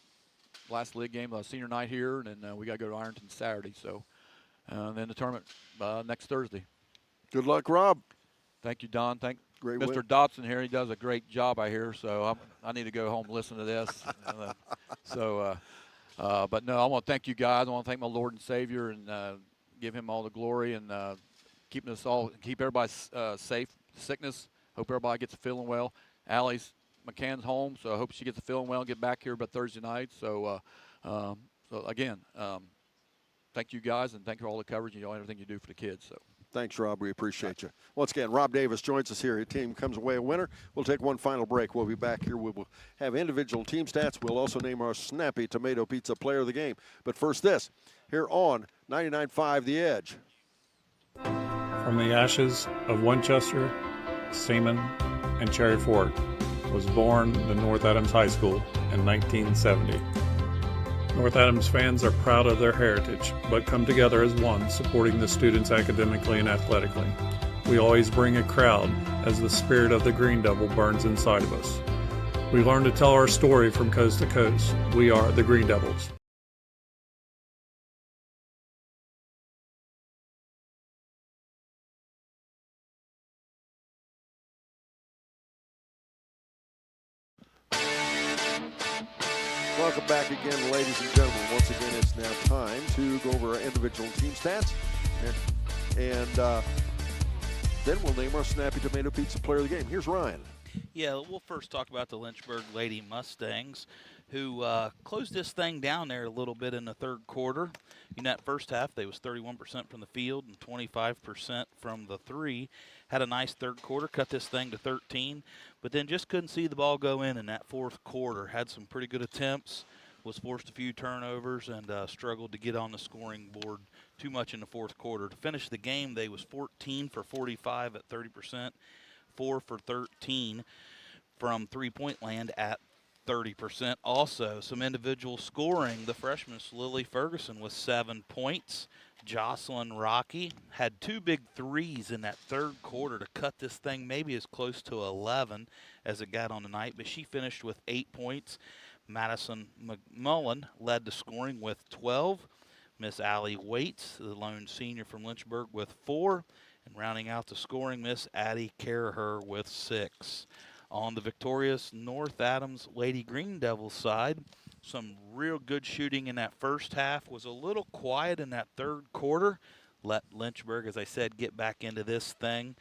last league game, senior night here, and then we got to go to Ironton Saturday. So then the tournament next Thursday. Good luck, Rob. Thank you, Don. Thank Great Mr. win. Dotson here. He does a great job, I hear. So I need to go home and listen to this. But no, I want to thank you guys. I want to thank my Lord and Savior and give him all the glory and keeping us all, keep everybody safe. Sickness. Hope everybody gets feeling well. Allie's McCann's home, so I hope she gets feeling well and get back here by Thursday night. So again, thank you guys and thank you for all the coverage and everything you do for the kids. So. Thanks, Rob. We appreciate you. Once again, Rob Davis joins us here. His team comes away a winner. We'll take one final break. We'll be back here. We will have individual team stats. We'll also name our Snappy Tomato Pizza Player of the Game. But first this, here on 99.5 The Edge. From the ashes of Winchester, Seaman, and Cherry Fork was born the North Adams High School in 1970. North Adams fans are proud of their heritage, but come together as one, supporting the students academically and athletically. We always bring a crowd as the spirit of the Green Devil burns inside of us. We learn to tell our story from coast to coast. We are the Green Devils. Welcome back again, ladies and gentlemen. Once again, it's now time to go over our individual team stats. And then we'll name our Snappy Tomato Pizza Player of the Game. Here's Ryan. Yeah, we'll first talk about the Lynchburg Lady Mustangs, who closed this thing down there a little bit in the 3rd quarter. In that first half, they was 31% from the field and 25% from the 3. Had a nice 3rd quarter, cut this thing to 13, but then just couldn't see the ball go in that 4th quarter. Had some pretty good attempts, was forced a few turnovers, and struggled to get on the scoring board too much in the 4th quarter. To finish the game, they was 14 for 45 at 30%, 4 for 13 from three-point land at 30%. Also, some individual scoring. The freshman Lily Ferguson with 7 points. Jocelyn Rocky had 2 big threes in that 3rd quarter to cut this thing maybe as close to 11 as it got on the night, but she finished with 8 points. Madison McMullen led the scoring with 12. Miss Allie Waits, the lone senior from Lynchburg, with 4. And rounding out the scoring, Miss Addie Caraher with 6. On the victorious North Adams Lady Green Devils side, some real good shooting in that first half. Was a little quiet in that 3rd quarter. Let Lynchburg, as I said, get back into this thing.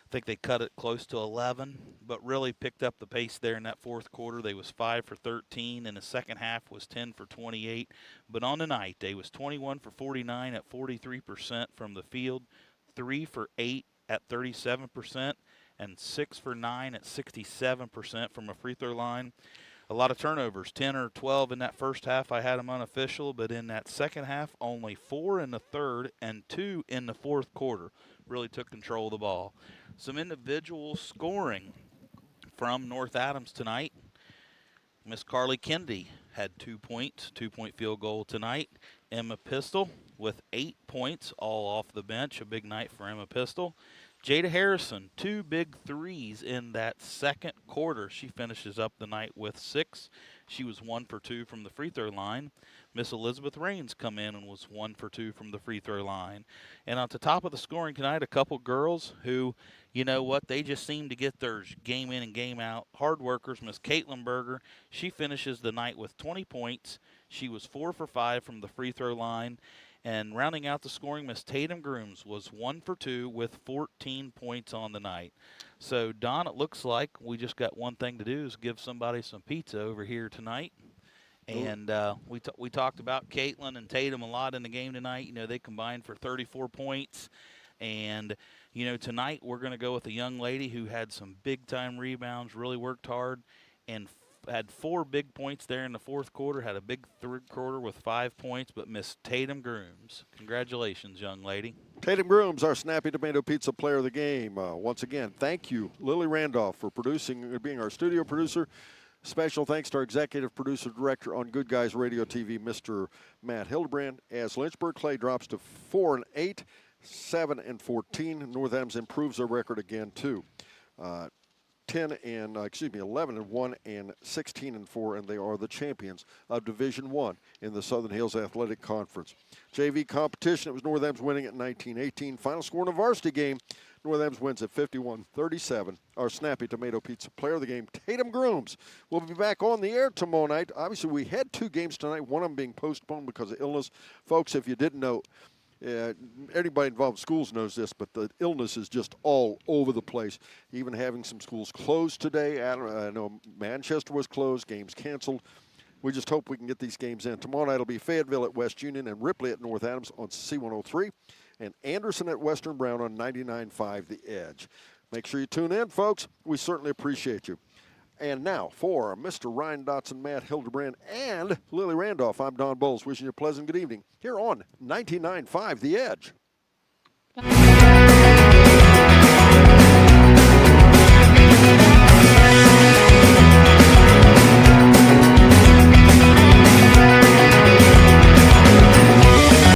I think they cut it close to 11, but really picked up the pace there in that 4th quarter. They was 5 for 13, and the second half was 10 for 28. But on the night, they was 21 for 49 at 43% from the field, 3 for 8 at 37%, and 6 for 9 at 67% from a free throw line. A lot of turnovers, 10 or 12 in that first half. I had them unofficial, but in that second half, only 4 in the 3rd and 2 in the 4th quarter. Really took control of the ball. Some individual scoring from North Adams tonight. Miss Carly Kennedy had 2 points, 2-point field goal tonight. Emma Pistol with 8 points, all off the bench. A big night for Emma Pistol. Jada Harrison, 2 big threes in that second quarter. She finishes up the night with 6. She was 1 for 2 from the free throw line. Miss Elizabeth Raines come in and was 1 for 2 from the free throw line. And at the top of the scoring tonight, a couple girls who, you know what, they just seem to get their game in and game out. Hard workers. Miss Caitlin Berger, she finishes the night with 20 points. She was 4 for 5 from the free throw line. And rounding out the scoring, Miss Tatum Grooms was 1 for 2 with 14 points on the night. So, Don, it looks like we just got one thing to do is give somebody some pizza over here tonight. And we talked about Caitlin and Tatum a lot in the game tonight. You know, they combined for 34 points. And, you know, tonight we're going to go with a young lady who had some big-time rebounds, really worked hard, and had 4 big points there in the fourth quarter, had a big third quarter with 5 points, but Miss Tatum Grooms. Congratulations, young lady. Tatum Grooms, our Snappy Tomato Pizza player of the game. Once again, thank you, Lily Randolph, for being our studio producer. Special thanks to our executive producer director on Good Guys Radio TV, Mr. Matt Hildebrand. As Lynchburg Clay drops to 4-8, 7-14, North Adams improves their record again too. 11-1 and 16-4, and they are the champions of Division I in the Southern Hills Athletic Conference. JV competition, it was North Adams winning at 19-18. Final score in a varsity game, North Adams wins at 51-37. Our Snappy Tomato Pizza player of the game, Tatum Grooms, will be back on the air tomorrow night. Obviously, we had 2 games tonight, one of them being postponed because of illness. Folks, if you didn't know, anybody involved in schools knows this, but the illness is just all over the place. Even having some schools closed today. I know Manchester was closed, games canceled. We just hope we can get these games in. Tomorrow night it'll be Fayetteville at West Union and Ripley at North Adams on C103, and Anderson at Western Brown on 99.5 The Edge. Make sure you tune in, folks. We certainly appreciate you. And now, for Mr. Ryan Dotson, Matt Hildebrand, and Lily Randolph, I'm Don Bowles, wishing you a pleasant good evening here on 99.5 The Edge.